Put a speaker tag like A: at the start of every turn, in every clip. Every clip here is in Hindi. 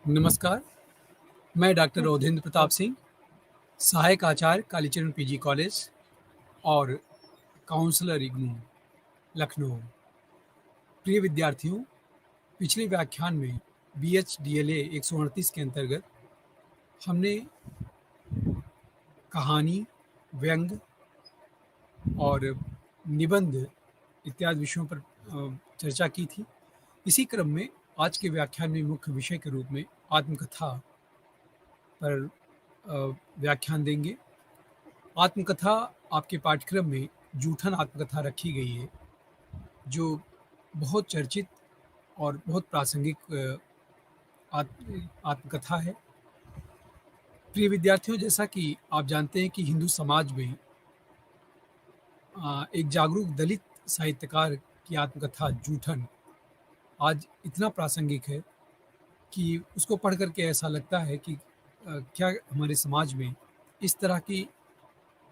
A: नमस्कार, मैं डॉक्टर अवधेंद्र प्रताप सिंह, सहायक आचार्य कालीचरण पीजी कॉलेज और काउंसलर इग्नू, लखनऊ। प्रिय विद्यार्थियों, पिछले व्याख्यान में बीएचडीएलए 138 के अंतर्गत हमने कहानी, व्यंग और निबंध इत्यादि विषयों पर चर्चा की थी। इसी क्रम में आज के व्याख्यान में मुख्य विषय के रूप में आत्मकथा पर व्याख्यान देंगे। आत्मकथा आपके पाठ्यक्रम में जूठन आत्मकथा रखी गई है, जो बहुत चर्चित और बहुत प्रासंगिक आत्मकथा है। प्रिय विद्यार्थियों, जैसा कि आप जानते हैं कि हिंदू समाज में एक जागरूक दलित साहित्यकार की आत्मकथा जूठन आज इतना प्रासंगिक है कि उसको पढ़ करके ऐसा लगता है कि क्या हमारे समाज में इस तरह की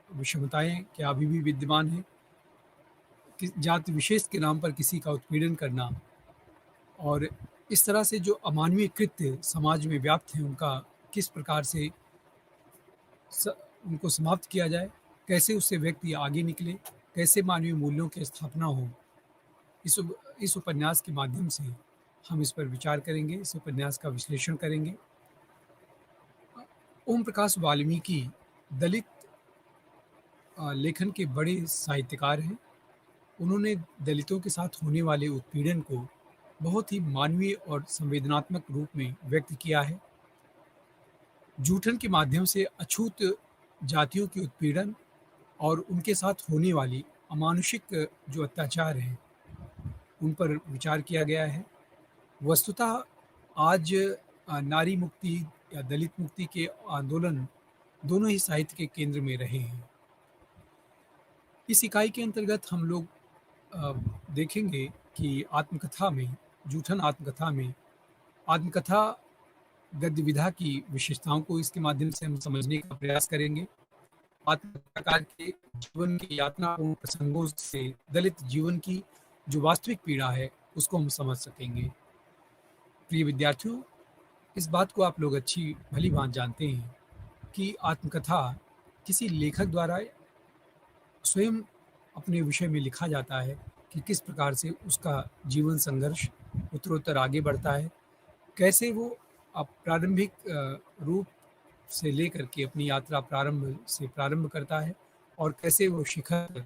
A: विषमताएं क्या अभी भी विद्यमान हैं? कि जाति विशेष के नाम पर किसी का उत्पीड़न करना और इस तरह से जो अमानवीय कृत्य समाज में व्याप्त हैं, उनका किस प्रकार से उनको समाप्त किया जाए, कैसे उससे व्यक्ति आगे निकले, कैसे मानवीय मूल्यों की स्थापना हो। इस उपन्यास के माध्यम से हम इस पर विचार करेंगे, इस उपन्यास का विश्लेषण करेंगे। ओम प्रकाश वाल्मीकि दलित लेखन के बड़े साहित्यकार हैं। उन्होंने दलितों के साथ होने वाले उत्पीड़न को बहुत ही मानवीय और संवेदनात्मक रूप में व्यक्त किया है। जूठन के माध्यम से अछूत जातियों के उत्पीड़न और उनके साथ होने वाली अमानुषिक जो अत्याचार हैं, उन पर विचार किया गया है। वस्तुतः आज नारी मुक्ति या दलित मुक्ति के आंदोलन दोनों ही साहित्य के केंद्र में रहे हैं। इस इकाई के अंतर्गत हम लोग देखेंगे कि आत्मकथा में, जूठन आत्मकथा में, आत्मकथा गद्य विधा की विशेषताओं को इसके माध्यम से हम समझने का प्रयास करेंगे। आत्मकथाकार के जीवन की यातनापूर्ण प्रसंगों से दलित जीवन की जो वास्तविक पीड़ा है, उसको हम समझ सकेंगे। प्रिय विद्यार्थियों, इस बात को आप लोग अच्छी भली भांति जानते हैं कि आत्मकथा किसी लेखक द्वारा स्वयं अपने विषय में लिखा जाता है कि किस प्रकार से उसका जीवन संघर्ष उत्तरोत्तर आगे बढ़ता है, कैसे वो प्रारंभिक रूप से लेकर के अपनी यात्रा प्रारंभ करता है और कैसे वो शिखर तक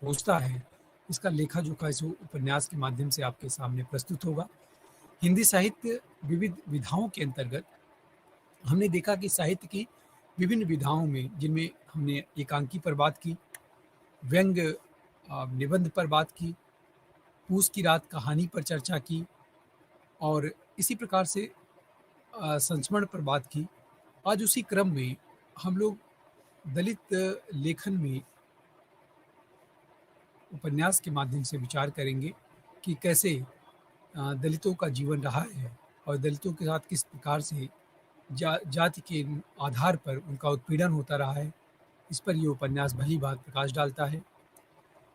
A: पहुँचता है। इसका लेखा जोखा इस उपन्यास के माध्यम से आपके सामने प्रस्तुत होगा। हिंदी साहित्य विविध विधाओं के अंतर्गत हमने देखा कि साहित्य की विभिन्न विधाओं में, जिनमें हमने एकांकी पर बात की, व्यंग निबंध पर बात की, पूस की रात कहानी पर चर्चा की और इसी प्रकार से संस्मरण पर बात की। आज उसी क्रम में हम लोग दलित लेखन में उपन्यास के माध्यम से विचार करेंगे कि कैसे दलितों का जीवन रहा है और दलितों के साथ किस प्रकार से जाति के आधार पर उनका उत्पीड़न होता रहा है। इस पर यह उपन्यास भली बात प्रकाश डालता है।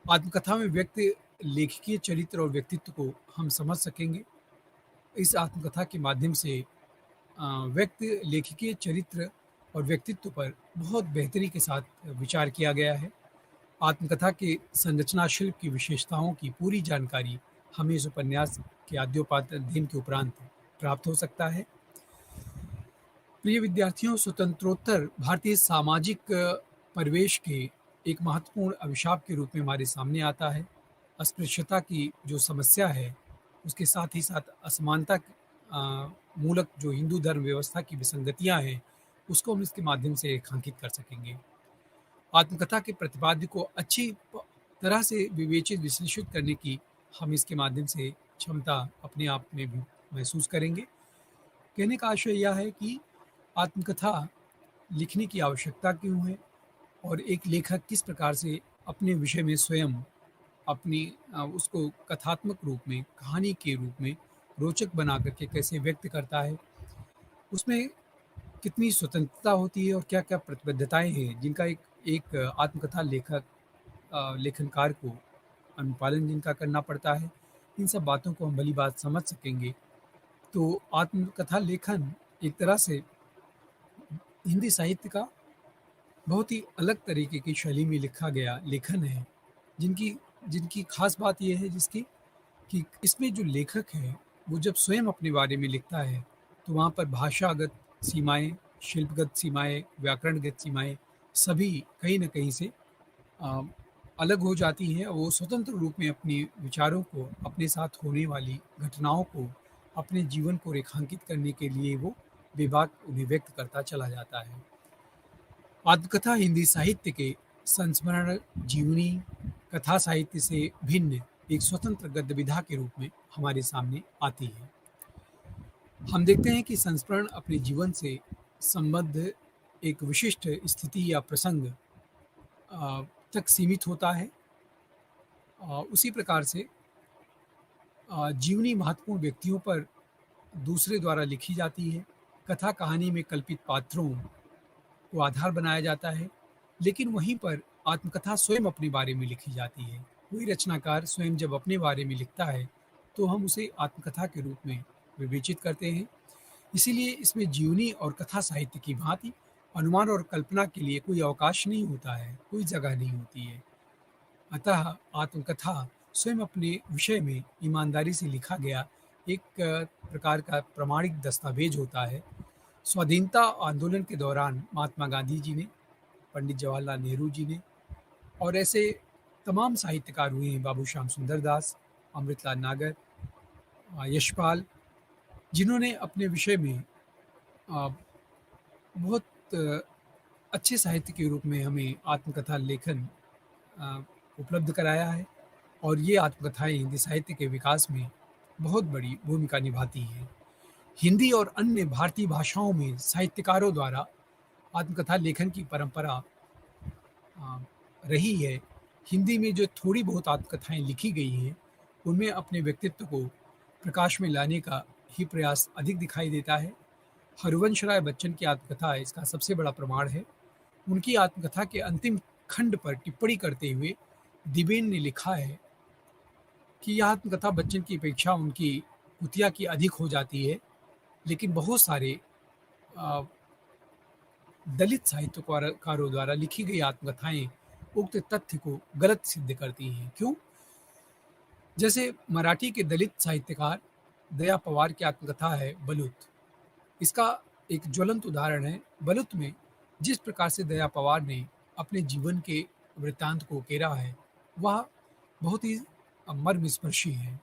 A: आत्मकथा में व्यक्त लेखकीय चरित्र और व्यक्तित्व को हम समझ सकेंगे। इस आत्मकथा के माध्यम से व्यक्त लेखकीय चरित्र और व्यक्तित्व पर बहुत बेहतरी के साथ विचार किया गया है। आत्मकथा के संरचना शिल्प की विशेषताओं की पूरी जानकारी हमें इस उपन्यास के आद्योपात अध्ययन के उपरांत प्राप्त हो सकता है। प्रिय विद्यार्थियों, स्वतंत्रोत्तर भारतीय सामाजिक परिवेश के एक महत्वपूर्ण अभिशाप के रूप में हमारे सामने आता है। अस्पृश्यता की जो समस्या है, उसके साथ ही साथ असमानता मूलक जो हिंदू धर्म व्यवस्था की विसंगतियां हैं, उसको हम इसके माध्यम से रेखांकित कर सकेंगे। आत्मकथा के प्रतिपाद्य को अच्छी तरह से विवेचित विश्लेषित करने की हम इसके माध्यम से क्षमता अपने आप में भी महसूस करेंगे। कहने का आशय यह है कि आत्मकथा लिखने की आवश्यकता क्यों है और एक लेखक किस प्रकार से अपने विषय में स्वयं अपनी उसको कथात्मक रूप में, कहानी के रूप में रोचक बना करके कैसे व्यक्त करता है, उसमें कितनी स्वतंत्रता होती है और क्या क्या प्रतिबद्धताएं हैं जिनका एक आत्मकथा लेखनकार को अनुपालन जिनका करना पड़ता है। इन सब बातों को हम भली-भाँति समझ सकेंगे। तो आत्मकथा लेखन एक तरह से हिंदी साहित्य का बहुत ही अलग तरीके की शैली में लिखा गया लेखन है, जिनकी जिनकी ख़ास बात ये है जिसकी कि इसमें जो लेखक है, वो जब स्वयं अपने बारे में लिखता है, तो वहाँ पर भाषागत सीमाएँ, शिल्पगत सीमाएँ, व्याकरणगत सीमाएँ सभी कहीं न कहीं से अ, अलग हो जाती हैं। वो स्वतंत्र रूप में अपने विचारों को, अपने साथ होने वाली घटनाओं को, अपने जीवन को रेखांकित करने के लिए वो बेबाक उन्हें व्यक्त करता चला जाता है। आत्मकथा हिंदी साहित्य के संस्मरण जीवनी कथा साहित्य से भिन्न एक स्वतंत्र गद्य विधा के रूप में हमारे सामने आती है। हम देखते हैं कि संस्मरण अपने जीवन से संबद्ध एक विशिष्ट स्थिति या प्रसंग तक सीमित होता है। उसी प्रकार से जीवनी महत्वपूर्ण व्यक्तियों पर दूसरे द्वारा लिखी जाती है। कथा कहानी में कल्पित पात्रों को आधार बनाया जाता है, लेकिन वहीं पर आत्मकथा स्वयं अपने बारे में लिखी जाती है। कोई रचनाकार स्वयं जब अपने बारे में लिखता है, तो हम उसे आत्मकथा के रूप में विवेचित करते हैं। इसीलिए इसमें जीवनी और कथा साहित्य की भांति अनुमान और कल्पना के लिए कोई अवकाश नहीं होता है, कोई जगह नहीं होती है। अतः आत्मकथा स्वयं अपने विषय में ईमानदारी से लिखा गया एक प्रकार का प्रामाणिक दस्तावेज होता है। स्वाधीनता आंदोलन के दौरान महात्मा गांधी जी ने, पंडित जवाहरलाल नेहरू जी ने और ऐसे तमाम साहित्यकार हुए हैं, बाबू श्याम सुंदर दास, अमृतलाल नागर, यशपाल, जिन्होंने अपने विषय में अ, बहुत अच्छे साहित्य के रूप में हमें आत्मकथा लेखन अ, उपलब्ध कराया है और ये आत्मकथाएँ हिंदी साहित्य के विकास में बहुत बड़ी भूमिका निभाती हैं। हिंदी और अन्य भारतीय भाषाओं में साहित्यकारों द्वारा आत्मकथा लेखन की परंपरा अ, रही है। हिंदी में जो थोड़ी बहुत आत्मकथाएँ लिखी गई हैं, उनमें अपने व्यक्तित्व को प्रकाश में लाने का ही प्रयास अधिक दिखाई देता है। हरवंश राय बच्चन की आत्मकथा इसका सबसे बड़ा प्रमाण है। उनकी आत्मकथा के अंतिम खंड पर टिप्पणी करते हुए दिबेन ने लिखा है कि यह आत्मकथा बच्चन की अपेक्षा उनकी कुतिया की अधिक हो जाती है, लेकिन बहुत सारे अ, दलित साहित्यकारों द्वारा लिखी गई आत्मकथाएँ उक्त तथ्य को गलत सिद्ध करती हैं। क्यों? जैसे मराठी के दलित साहित्यकार दया पवार की आत्मकथा है बलूत। इसका एक ज्वलंत उदाहरण है। बलूत में जिस प्रकार से दया पवार ने अपने जीवन के वृत्तांत को उकेरा है, वह बहुत ही मर्मस्पर्शी है।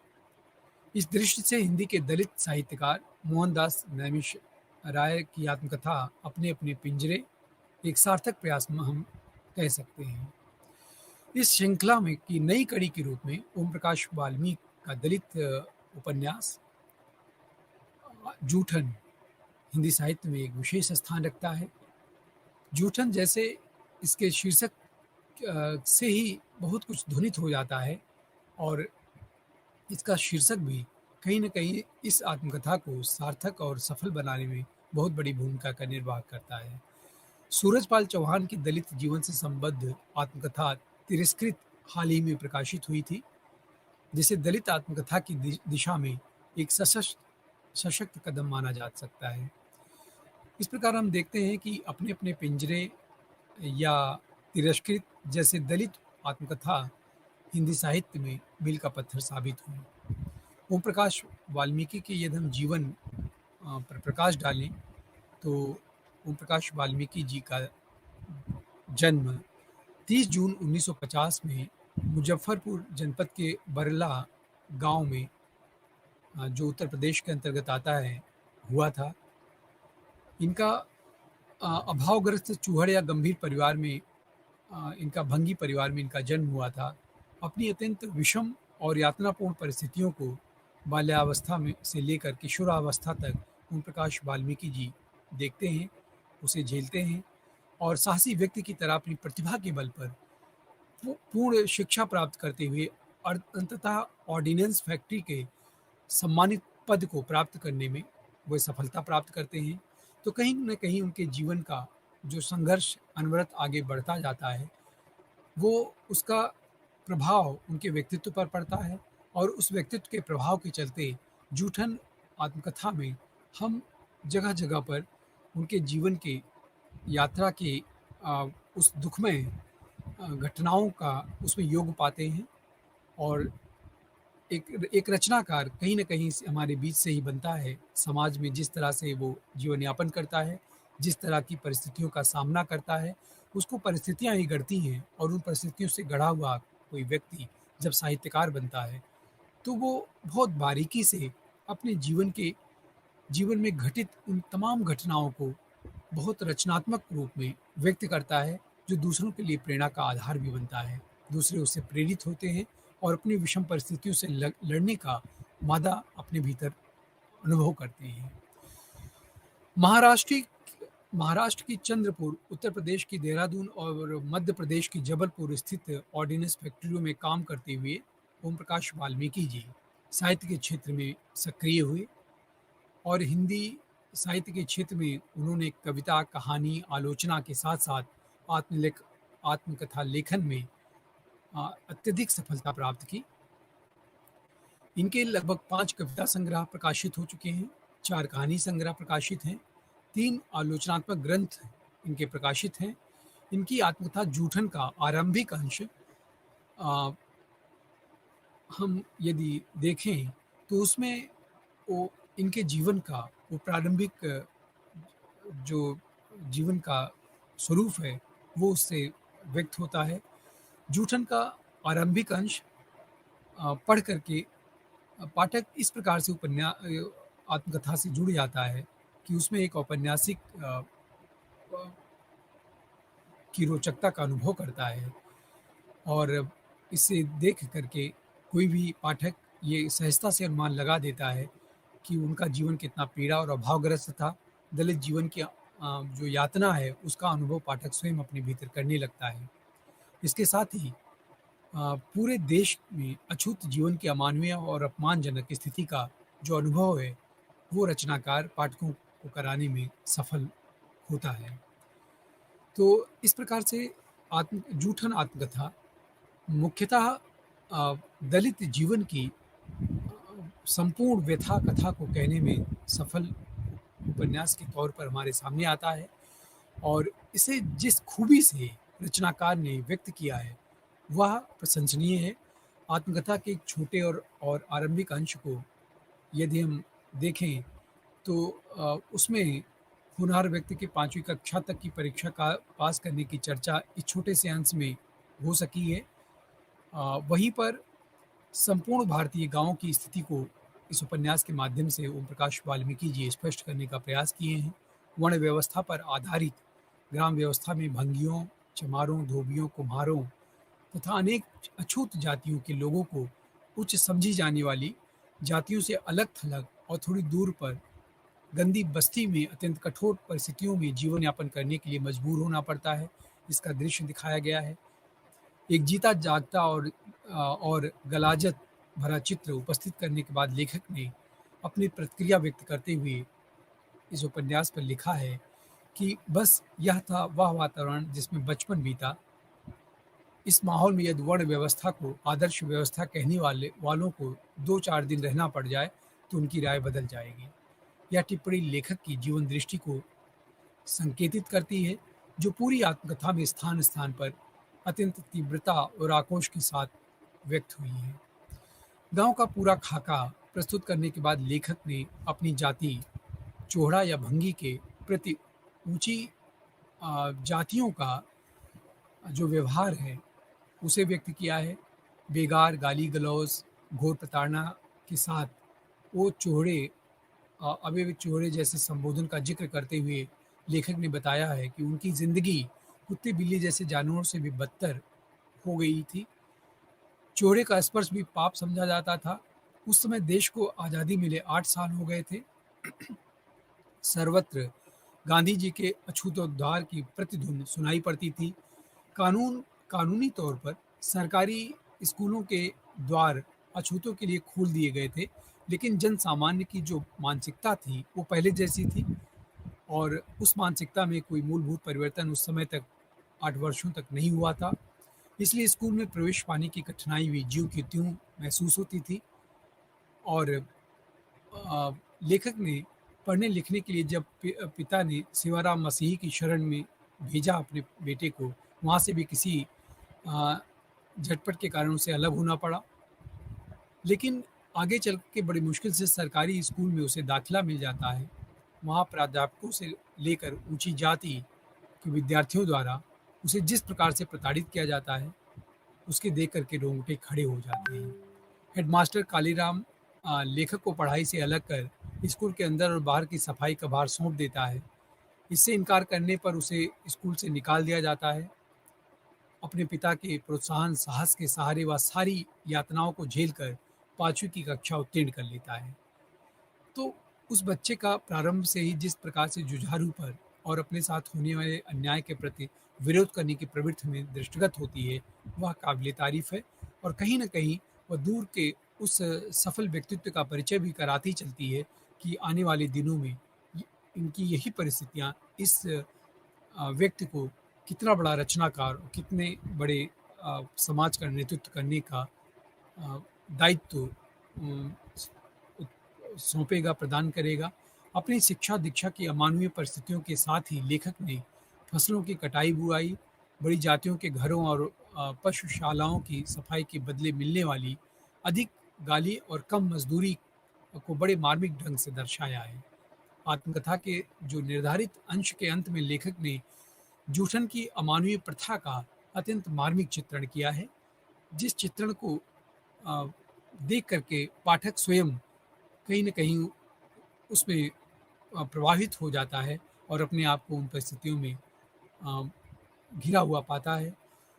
A: इस दृष्टि से हिंदी के दलित साहित्यकार मोहनदास नैमिष राय की आत्मकथा अपने अपने पिंजरे एक सार्थक प्रयास में हम कह सकते हैं। इस श्रृंखला में की नई कड़ी के रूप में ओम प्रकाश वाल्मीकि का दलित उपन्यास जूठन हिंदी साहित्य में एक विशेष स्थान रखता है। जूठन जैसे इसके शीर्षक से ही बहुत कुछ ध्वनित हो जाता है और इसका शीर्षक भी कहीं न कहीं इस आत्मकथा को सार्थक और सफल बनाने में बहुत बड़ी भूमिका का निर्वाह करता है। सूरजपाल चौहान की दलित जीवन से संबद्ध आत्मकथा तिरस्कृत हाल ही में प्रकाशित हुई थी, जिसे दलित आत्मकथा की दिशा में एक सशक्त कदम माना जा सकता है। इस प्रकार हम देखते हैं कि अपने-अपने पिंजरे या तिरस्कृत जैसे दलित आत्मकथा हिंदी साहित्य में मील का पत्थर साबित हुई। ओम प्रकाश वाल्मीकि के यदि हम जीवन पर प्रकाश डालें, तो ओम प्रकाश वाल्मीकि जी का जन्म 30 जून 1950 में मुजफ्फरपुर जनपद के बरला गांव में, जो उत्तर प्रदेश के अंतर्गत आता है, हुआ था। इनका अभावग्रस्त चूहड़ या गंभीर परिवार में, इनका भंगी परिवार में इनका जन्म हुआ था। अपनी अत्यंत विषम और यातनापूर्ण परिस्थितियों को बाल्यावस्था में से लेकर किशोरावस्था तक ओम प्रकाश वाल्मीकि जी देखते हैं, उसे झेलते हैं और साहसी व्यक्ति की तरह अपनी प्रतिभा के बल पर पूर्ण शिक्षा प्राप्त करते हुए और अंततः ऑर्डिनेंस फैक्ट्री के सम्मानित पद को प्राप्त करने में वो सफलता प्राप्त करते हैं। तो कहीं न कहीं उनके जीवन का जो संघर्ष अनवरत आगे बढ़ता जाता है, वो उसका प्रभाव उनके व्यक्तित्व पर पड़ता है और उस व्यक्तित्व के प्रभाव के चलते जूठन आत्मकथा में हम जगह-जगह पर उनके जीवन के यात्रा के उस दुखमय घटनाओं का उसमें योग पाते हैं और एक एक रचनाकार कहीं न कहीं से हमारे बीच से ही बनता है। समाज में जिस तरह से वो जीवन यापन करता है, जिस तरह की परिस्थितियों का सामना करता है, उसको परिस्थितियाँ ही गढ़ती हैं और उन परिस्थितियों से गढ़ा हुआ कोई व्यक्ति जब साहित्यकार बनता है, तो वो बहुत बारीकी से अपने जीवन में घटित उन तमाम घटनाओं को बहुत रचनात्मक रूप में व्यक्त करता है, जो दूसरों के लिए प्रेरणा का आधार भी बनता है। दूसरे उससे प्रेरित होते हैं और अपनी विषम परिस्थितियों से लड़ने का मादा अपने भीतर अनुभव करते हैं। महाराष्ट्र महाराष्ट्र की चंद्रपुर, उत्तर प्रदेश की देहरादून और मध्य प्रदेश की जबलपुर स्थित ऑर्डिनेंस फैक्ट्रियों में काम करते हुए ओम प्रकाश वाल्मीकि जी साहित्य के क्षेत्र में सक्रिय हुए और हिंदी साहित्य के क्षेत्र में उन्होंने कविता, कहानी, आलोचना के साथ-साथ आत्मकथा लेखन में अत्यधिक सफलता प्राप्त की। इनके लगभग 5 कविता संग्रह प्रकाशित हो चुके हैं, 4 कहानी संग्रह प्रकाशित हैं, 3 आलोचनात्मक ग्रंथ इनके प्रकाशित हैं। इनकी आत्मकथा जूठन का आरंभिक अंश अ, हम यदि देखें तो उसमें वो इनके जीवन का वो प्रारंभिक जो जीवन का स्वरूप है, वो उससे व्यक्त होता है। जूठन का आरंभिक अंश पढ़ कर के पाठक इस प्रकार से आत्मकथा से जुड़ जाता है कि उसमें एक औपन्यासिक प की रोचकता का अनुभव करता है और इसे देख कर के कोई भी पाठक ये सहजता से अनुमान लगा देता है कि उनका जीवन कितना पीड़ा और अभावग्रस्त था। दलित जीवन की जो यातना है, उसका अनुभव पाठक स्वयं अपने भीतर करने लगता है। इसके साथ ही पूरे देश में अछूत जीवन की अमानवीय और अपमानजनक स्थिति का जो अनुभव है, वो रचनाकार पाठकों को कराने में सफल होता है। तो इस प्रकार से जूठन आत्मकथा मुख्यतः दलित जीवन की संपूर्ण व्यथा कथा को कहने में सफल उपन्यास के तौर पर हमारे सामने आता है और इसे जिस खूबी से रचनाकार ने व्यक्त किया है, वह प्रशंसनीय है। आत्मकथा के एक छोटे और आरंभिक अंश को यदि हम देखें तो उसमें होनहार व्यक्ति के 5वीं कक्षा तक की परीक्षा का पास करने की चर्चा इस छोटे से अंश में हो सकी है। वहीं पर संपूर्ण भारतीय गाँव की स्थिति को इस उपन्यास के माध्यम से ओम प्रकाश वाल्मीकि जी स्पष्ट करने का प्रयास किए हैं। वर्ण व्यवस्था पर आधारित ग्राम व्यवस्था में भंगियों, चमारों, धोबियों, कुम्हारों तथा अनेक अछूत जातियों के लोगों को उच्च समझी जाने वाली जातियों से अलग-थलग और थोड़ी दूर पर गंदी बस्ती में अत्यंत कठोर परिस्थितियों में जीवन यापन करने के लिए मजबूर होना पड़ता है। इसका दृश्य दिखाया गया है। एक जीता जागता और गलाजत भरा चित्र उपस्थित करने के बाद लेखक ने अपनी प्रतिक्रिया व्यक्त करते हुए इस उपन्यास पर लिखा है कि बस यह था वह वातावरण जिसमें बचपन बीता। इस माहौल में यदि वर्ण व्यवस्था को आदर्श व्यवस्था कहने वालों को 2-4 दिन रहना पड़ जाए तो उनकी राय बदल जाएगी। यह टिप्पणी लेखक की जीवन दृष्टि को संकेतित करती है, जो पूरी आत्मकथा में स्थान-स्थान पर अत्यंत तीव्रता और आक्रोश के साथ व्यक्त हुई है। गाँव का पूरा खाका प्रस्तुत करने के बाद लेखक ने अपनी जाति, चोहड़ा या भंगी के प्रति ऊँची जातियों का जो व्यवहार है, उसे व्यक्त किया है। बेगार, गाली-गलौज, घोर प्रताड़ना के साथ वो अविवेक चोहड़े जैसे संबोधन का ज़िक्र करते हुए लेखक ने बताया है कि उनकी ज़िंदगी कुत्ते-बिल्ली जैसे जानवरों से भी बदतर हो गई थी। चोहड़े का स्पर्श भी पाप समझा जाता था। उस समय देश को आज़ादी मिले 8 साल हो गए थे। सर्वत्र गांधी जी के अछूतोद्धार की प्रतिधुन सुनाई पड़ती थी। कानूनी तौर पर सरकारी स्कूलों के द्वार अछूतों के लिए खोल दिए गए थे, लेकिन जन सामान्य की जो मानसिकता थी, वो पहले जैसी थी और उस मानसिकता में कोई मूलभूत परिवर्तन उस समय तक 8 वर्षों तक नहीं हुआ था। इसलिए स्कूल में प्रवेश पाने की कठिनाई भी ज्यों की त्यों महसूस होती थी और लेखक ने पढ़ने लिखने के लिए जब पिता ने सेवाराम मसीही की शरण में भेजा अपने बेटे को, वहाँ से भी किसी अ, झटपट के कारण उसे अलग होना पड़ा। लेकिन आगे चल के बड़ी मुश्किल से सरकारी स्कूल में उसे दाखिला मिल जाता है। वहाँ प्राध्यापकों से लेकर ऊँची जाति के विद्यार्थियों द्वारा उसे जिस प्रकार से प्रताड़ित किया जाता है, उसके देख कर के रोंगटे खड़े हो जाते हैं। हेडमास्टर कालीराम लेखक को पढ़ाई से अलग कर स्कूल के अंदर और बाहर की सफाई का भार सौंप देता है। इससे इनकार करने पर उसे स्कूल से निकाल दिया जाता है। अपने पिता के प्रोत्साहन साहस के सहारे वह सारी यातनाओं को झेलकर 5वीं की कक्षा उत्तीर्ण कर लेता है। तो उस बच्चे का प्रारंभ से ही जिस प्रकार से जुझारू पर और अपने साथ होने वाले अन्याय के प्रति विरोध करने की प्रवृत्ति में दृष्टिगत होती है, वह काबिल तारीफ है और कहीं न कहीं वह दूर के उस सफल व्यक्तित्व का परिचय भी कराती चलती है कि आने वाले दिनों में इ इनकी यही परिस्थितियाँ इस व्यक्ति को कितना बड़ा रचनाकार और कितने बड़े समाज का नेतृत्व करने का अ, दायित्व सौंपेगा, प्रदान करेगा। अपनी शिक्षा-दीक्षा की अमानवीय परिस्थितियों के साथ ही लेखक ने फसलों की कटाई-बुवाई, बड़ी जातियों के घरों और पशुशालाओं की सफाई के बदले मिलने वाली अधिक गाली और कम मज़दूरी को बड़े मार्मिक ढंग से दर्शाया है। आत्मकथा के जो निर्धारित अंश के अंत में लेखक ने जूठन की अमानवीय प्रथा का अत्यंत मार्मिक चित्रण किया है, जिस चित्रण को अ, देख कर के पाठक स्वयं कहीं न कहीं उसमें प्रभावित हो जाता है और अपने आप को उन परिस्थितियों में अ, घिरा हुआ पाता है।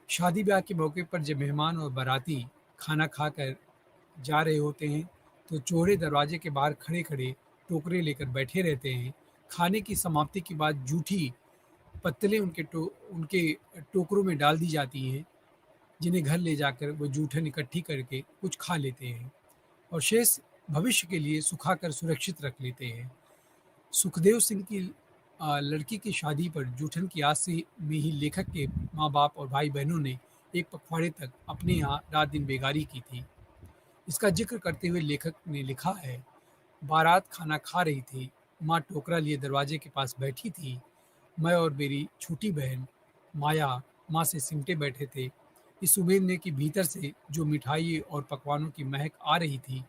A: शादी-ब्याह के मौके पर जब मेहमान और बाराती खाना खाकर जा रहे होते हैं, तो चौड़े दरवाजे के बाहर खड़े-खड़े टोकरे लेकर बैठे रहते हैं। खाने की समाप्ति के बाद जूठी पत्तलें उनके टोकरों में डाल दी जाती हैं, जिन्हें घर ले जाकर वो जूठन इकट्ठी करके कुछ खा लेते हैं और शेष भविष्य के लिए सुखाकर सुरक्षित रख लेते हैं। सुखदेव सिंह की लड़की की शादी पर जूठन की आस से में ही लेखक के माँ-बाप और भाई-बहनों ने एक पखवाड़े तक अपने यहाँ रात-दिन बेगारी की थी। इसका ज़िक्र करते हुए लेखक ने लिखा है, बारात खाना खा रही थी, माँ टोकरा लिए दरवाजे के पास बैठी थी। मैं और मेरी छोटी बहन माया माँ से सिमटे बैठे थे। इस उम्मीद में कि भीतर से जो मिठाई और पकवानों की महक आ रही थी,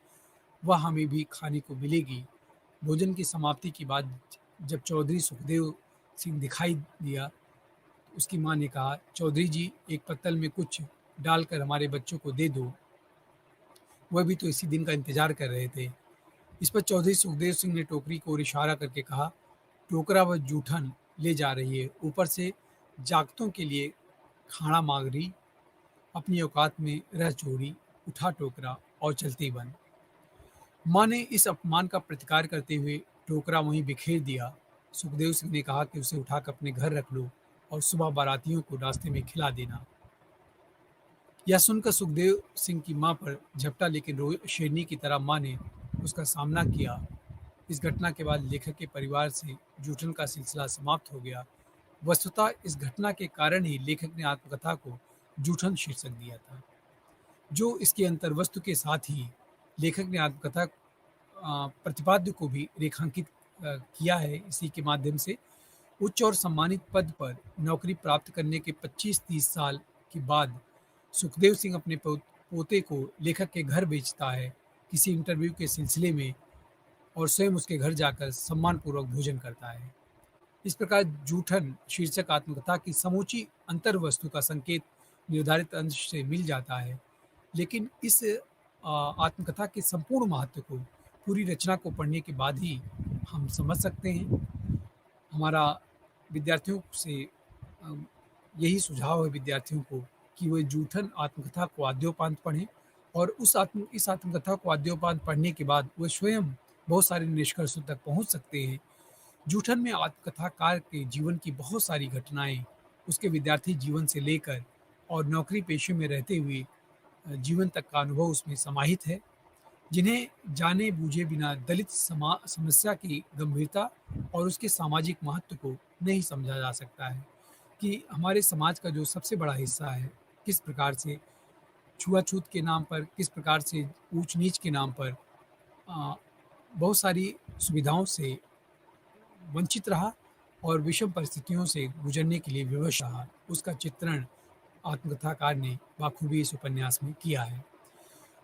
A: वह हमें भी खाने को मिलेगी। भोजन की समाप्ति के बाद जब चौधरी सुखदेव सिंह दिखाई दिया, तो उसकी माँ ने कहा, "चौधरी जी, एक पत्तल में कुछ डालकर हमारे बच्चों को दे दो। वह भी तो इसी दिन का इंतज़ार कर रहे थे।" इस पर चौधरी सुखदेव सिंह ने टोकरी की ओर इशारा करके कहा, "टोकरा व जूठन ले जा रही है, ऊपर से जागतों के लिए खाना माँग रही, अपनी औकात में रह चोरी, उठा टोकरा और चलती बन।" माँ ने इस अपमान का प्रतिकार करते हुए टोकरा वहीं बिखेर दिया। सुखदेव सिंह ने कहा कि उसे उठाकर अपने घर रख लो और सुबह बारातियों को रास्ते में खिला देना। यह सुनकर सुखदेव सिंह की माँ पर झपटा, लेकिन शेरनी की तरह माँ ने उसका सामना किया। इस घटना के बाद लेखक के परिवार से जूठन का सिलसिला समाप्त हो गया। वस्तुतः इस घटना के कारण ही लेखक ने आत्मकथा को जूठन शीर्षक दिया था। जो इसकी अंतर्वस्तु के साथ ही लेखक ने आत्मकथा प्रतिपाद्य को भी रेखांकित किया है इसी के माध्यम से। उच्च और सम्मानित पद पर नौकरी प्राप्त करने के 25-30 साल के बाद सुखदेव सिंह अपने पोते को लेखक के घर भेजता है, किसी इंटरव्यू के सिलसिले में, और स्वयं उसके घर जाकर सम्मानपूर्वक भोजन करता है। इस प्रकार जूठन शीर्षक आत्मकथा की समूची अंतर्वस्तु का संकेत निर्धारित अंश से मिल जाता है। लेकिन इस आत्मकथा के संपूर्ण महत्व को पूरी रचना को पढ़ने के बाद ही हम समझ सकते हैं। हमारा विद्यार्थियों से अ, यही सुझाव है विद्यार्थियों को कि वे जूठन आत्मकथा को आद्योपांत पढ़ें और इस आत्मकथा को आद्योपांत पढ़ने के बाद वे स्वयं बहुत सारे निष्कर्षों तक पहुँच सकते हैं। जूठन में आत्मकथाकार के जीवन की बहुत सारी घटनाएँ, उसके विद्यार्थी जीवन से लेकर और नौकरी पेशे में रहते हुए जीवन तक का अनुभव उसमें समाहित है, जिन्हें जाने-बूझे बिना दलित समस्या की गंभीरता और उसके सामाजिक महत्व को नहीं समझा जा सकता है कि हमारे समाज का जो सबसे बड़ा हिस्सा है, किस प्रकार से छुआ-छूत के नाम पर, किस प्रकार से ऊँच-नीच के नाम पर अ, बहुत सारी सुविधाओं से वंचित रहा और विषम परिस्थितियों से गुज़रने के लिए विवश रहा। उसका चित्रण आत्मकथाकार ने बाखूबी इस उपन्यास में किया है।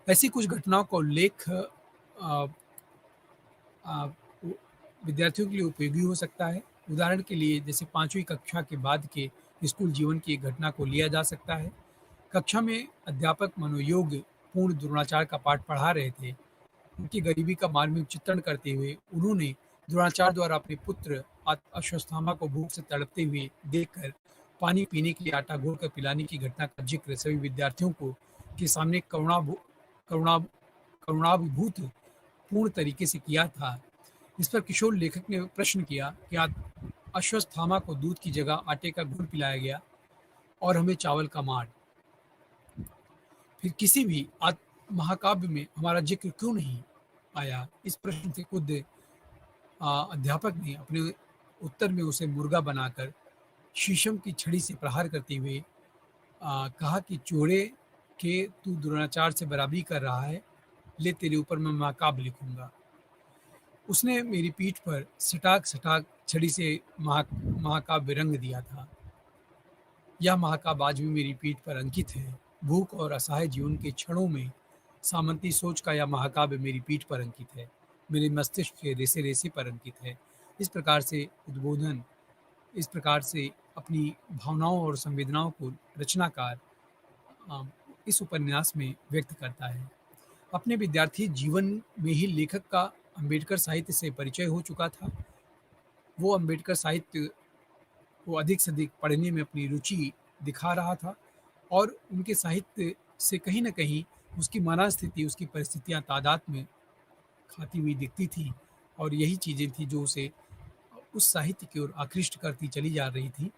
A: ऐसी कुछ घटनाओं का उल्लेख अ अ, उ विद्यार्थियों के लिए उपयोगी हो सकता है। उदाहरण के लिए जैसे 5वीं कक्षा के बाद के स्कूल जीवन की एक घटना को लिया जा सकता है। कक्षा में अध्यापक मनोयोग पूर्ण द्रोणाचार का पाठ पढ़ा रहे थे। उनकी गरीबी का मार्मिक चित्रण करते हुए उन्होंने द्रोणाचार्य द्वारा अपने पुत्र अश्वत्थामा को भूख से तड़पते हुए देखकर पानी पीने के लिए आटा घोल कर पिलाने की घटना का जिक्र सभी विद्यार्थियों को के सामने करुणा करुणाभिभूत पूर्ण तरीके से किया था। इस पर किशोर लेखक ने प्रश्न किया कि अश्वत्थामा को दूध की जगह आटे का घोल पिलाया गया और हमें चावल का मार। फिर किसी भी महाकाव्य में हमारा जिक्र क्यों नहीं आया? इस प्रश्न से खुद अध्यापक ने अपने उत्तर में उसे मुर्गा बनाकर शीशम की छड़ी से प्रहार करते हुए कहा कि चोरे के तू द्रोणाचार्य से बराबरी कर रहा है, ले तेरे ऊपर मैं महाकाव्य लिखूंगा। उसने मेरी पीठ पर सटाक-सटाक छड़ी से महाकाव्य रंग दिया था। यह महाकाव्य आज भी मेरी पीठ पर अंकित है। भूख और असहाय जीवन के क्षणों में सामंती सोच का यह महाकाव्य मेरी पीठ पर अंकित है। मेरे मस्तिष्क के रेसे-रेसे पर अंकित है। इस प्रकार से उद्बोधन, इस प्रकार से अपनी भावनाओं और संवेदनाओं को रचनाकार अ, इस उपन्यास में व्यक्त करता है। अपने विद्यार्थी जीवन में ही लेखक का अम्बेडकर साहित्य से परिचय हो चुका था। वो अम्बेडकर साहित्य को अधिक से अधिक पढ़ने में अपनी रुचि दिखा रहा था और उनके साहित्य से कहीं न कहीं उसकी मनःस्थिति, उसकी परिस्थितियाँ तादाद में खाती हुई दिखती थी और यही चीज़ें थी जो उसे उस साहित्य की ओर आकृष्ट करती चली जा रही थी।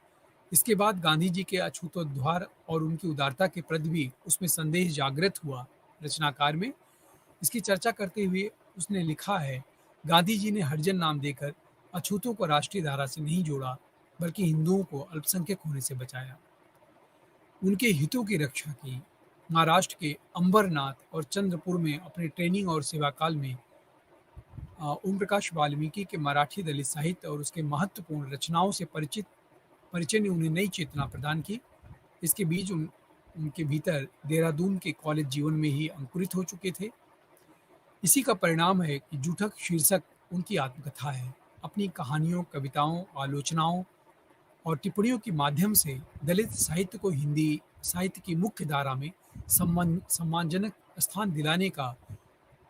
A: इसके बाद गांधी जी के अछूतोद्धार और उनकी उदारता के प्रति भी उसमें संदेह जागृत हुआ रचनाकार में। इसकी चर्चा करते हुए उसने लिखा है, गांधी जी ने हरिजन नाम देकर अछूतों को राष्ट्रीय धारा से नहीं जोड़ा, बल्कि हिंदुओं को अल्पसंख्यक होने से बचाया। उनके हितों की रक्षा की। महाराष्ट्र के अंबरनाथ और चंद्रपुर में अपने ट्रेनिंग और सेवा काल में ओम प्रकाश वाल्मीकि के मराठी दलित साहित्य और उसके महत्वपूर्ण रचनाओं से परिचय ने उन्हें नई चेतना प्रदान की। इसके बीज उनके भीतर देहरादून के कॉलेज जीवन में ही अंकुरित हो चुके थे। इसी का परिणाम है कि जूठक शीर्षक उनकी आत्मकथा है। अपनी कहानियों, कविताओं, आलोचनाओं और टिप्पणियों के माध्यम से दलित साहित्य को हिंदी साहित्य की मुख्य धारा में सम्मानजनक स्थान दिलाने का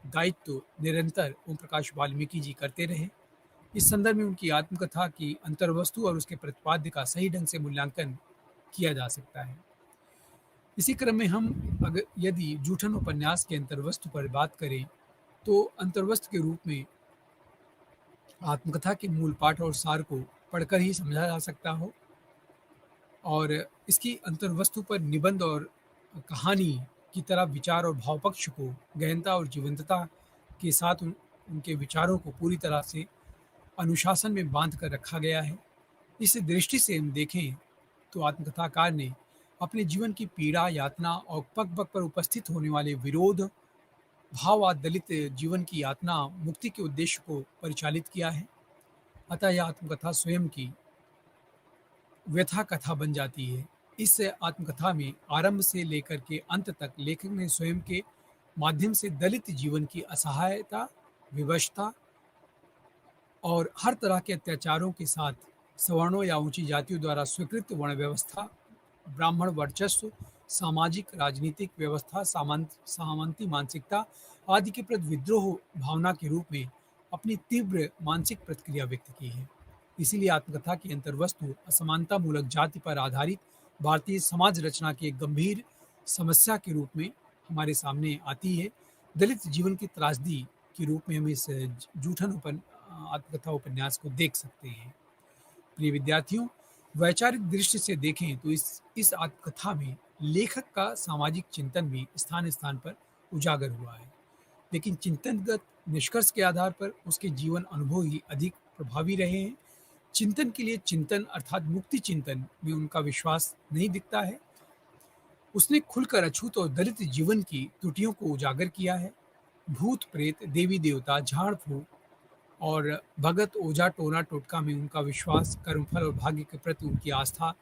A: दायित्व निरंतर ओम प्रकाश वाल्मीकि जी करते रहे। इस संदर्भ में उनकी आत्मकथा की अंतर्वस्तु और उसके प्रतिपाद्य का सही ढंग से मूल्यांकन किया जा सकता है। इसी क्रम में हम यदि जूठन उपन्यास के अंतर्वस्तु पर बात करें, तो अंतर्वस्तु के रूप में आत्मकथा के मूल पाठ और सार को पढ़कर ही समझा जा सकता हो और इसकी अंतर्वस्तु पर निबंध और कहानी की तरह विचार और भाव पक्ष को गहनता और जीवंतता के साथ उनके विचारों को पूरी तरह से अनुशासन में बांध कर रखा गया है। इस दृष्टि से हम देखें तो आत्मकथाकार ने अपने जीवन की पीड़ा, यातना और पग-पग पर उपस्थित होने वाले विरोध, भाववाद दलित जीवन की यातना, मुक्ति के उद्देश्य को परिचालित किया है। अतः यह आत्मकथा स्वयं की व्यथा कथा बन जाती है। इस आत्मकथा में आरंभ से लेकर के अंत तक लेखक ने स्वयं के माध्यम से दलित जीवन की असहायता, विवशता और हर तरह के अत्याचारों के साथ सवर्णों या ऊंची जातियों द्वारा स्वीकृत वर्ण व्यवस्था, ब्राह्मण वर्चस्व, सामाजिक राजनीतिक व्यवस्था, सामंती मानसिकता आदि के प्रति विद्रोह भावना के रूप में अपनी तीव्र मानसिक प्रतिक्रिया व्यक्त की है। इसीलिए आत्मकथा की अंतर्वस्तु असमानता मूलक जाति पर आधारित भारतीय समाज रचना की एक गंभीर समस्या के रूप में हमारे सामने आती है। दलित जीवन की त्रासदी के रूप में हम इस जूठन आत्मकथा उपन्यास को देख सकते हैं। प्रिय विद्यार्थियों, वैचारिक दृष्टि से देखें तो इस आत्मकथा में लेखक का सामाजिक चिंतन भी स्थान-स्थान पर उजागर हुआ है। लेकिन चिंतनगत निष्कर्ष के आधार पर उसके जीवन अनुभव ही अधिक प्रभावी रहे हैं। चिंतन के लिए चिंतन अर्थात मुक्ति चिंतन में उनका विश्वास नहीं दिखता है। उसने खुलकर अछूत और दलित जीवन की त्रुटियों को उजागर किया है। भूत प्रेत, देवी देवता, झाड़ फूक और भगत ओझा टोना टोटका में उनका विश्वास, कर्मफल और भाग्य के प्रति उनकी आस्था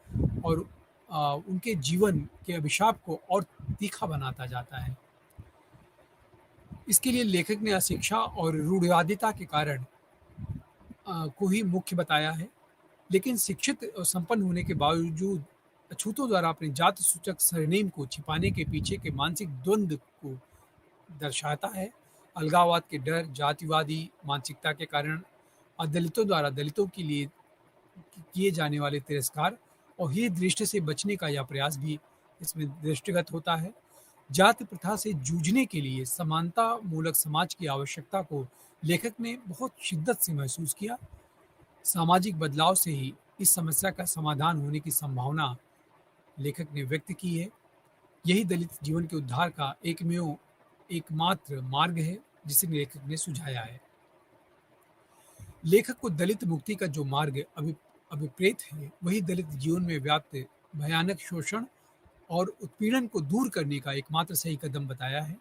A: और उनके जीवन के अभिशाप को और तीखा बनाता जाता है। इसके लिए लेखक ने अशिक्षा और रूढ़िवादिता के कारण को ही मुख्य बताया है। लेकिन शिक्षित और संपन्न होने के बावजूद अछूतों द्वारा अपने जाति सूचक सरनेम को छिपाने के पीछे के मानसिक द्वंद्व को दर्शाता है। अलगाववाद के डर, जातिवादी मानसिकता के कारण दलितों द्वारा दलितों के लिए किए जाने वाले तिरस्कार और ही दृष्टि से बचने का यह प्रयास भी इसमें दृष्टिगत होता है। जाति प्रथा से जूझने के लिए समानता मूलक समाज की आवश्यकता को लेखक ने बहुत शिद्दत से महसूस किया। सामाजिक बदलाव से ही इस समस्या का समाधान होने की संभावना लेखक ने व्यक्त की है। यही दलित जीवन के उद्धार का एकमात्र मार्ग है जिसे लेखक ने सुझाया है। लेखक को दलित मुक्ति का जो मार्ग अभिप्रेत है, वही दलित जीवन में व्याप्त भयानक शोषण और उत्पीड़न को दूर करने का एकमात्र सही कदम बताया है।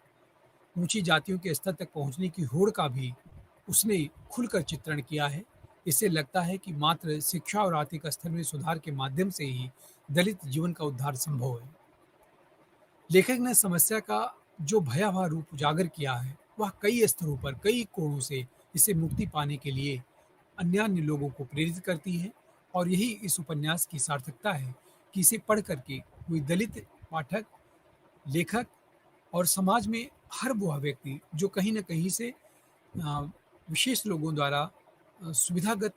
A: ऊंची जातियों के स्तर तक पहुंचने की होड़ का भी उसने खुलकर चित्रण किया है। इससे लगता है कि मात्र शिक्षा और आर्थिक स्तर में सुधार के माध्यम से ही दलित जीवन का उद्धार संभव है। लेखक ने समस्या का जो भयावह रूप उजागर किया है, वह कई स्तरों पर, कई कोणों से इसे मुक्ति पाने के लिए अन्य लोगों को प्रेरित करती है और यही इस उपन्यास की सार्थकता है कि इसे पढ़ करके कोई दलित पाठक, लेखक और समाज में हर वह व्यक्ति जो कहीं न कहीं से अ, विशेष लोगों द्वारा सुविधागत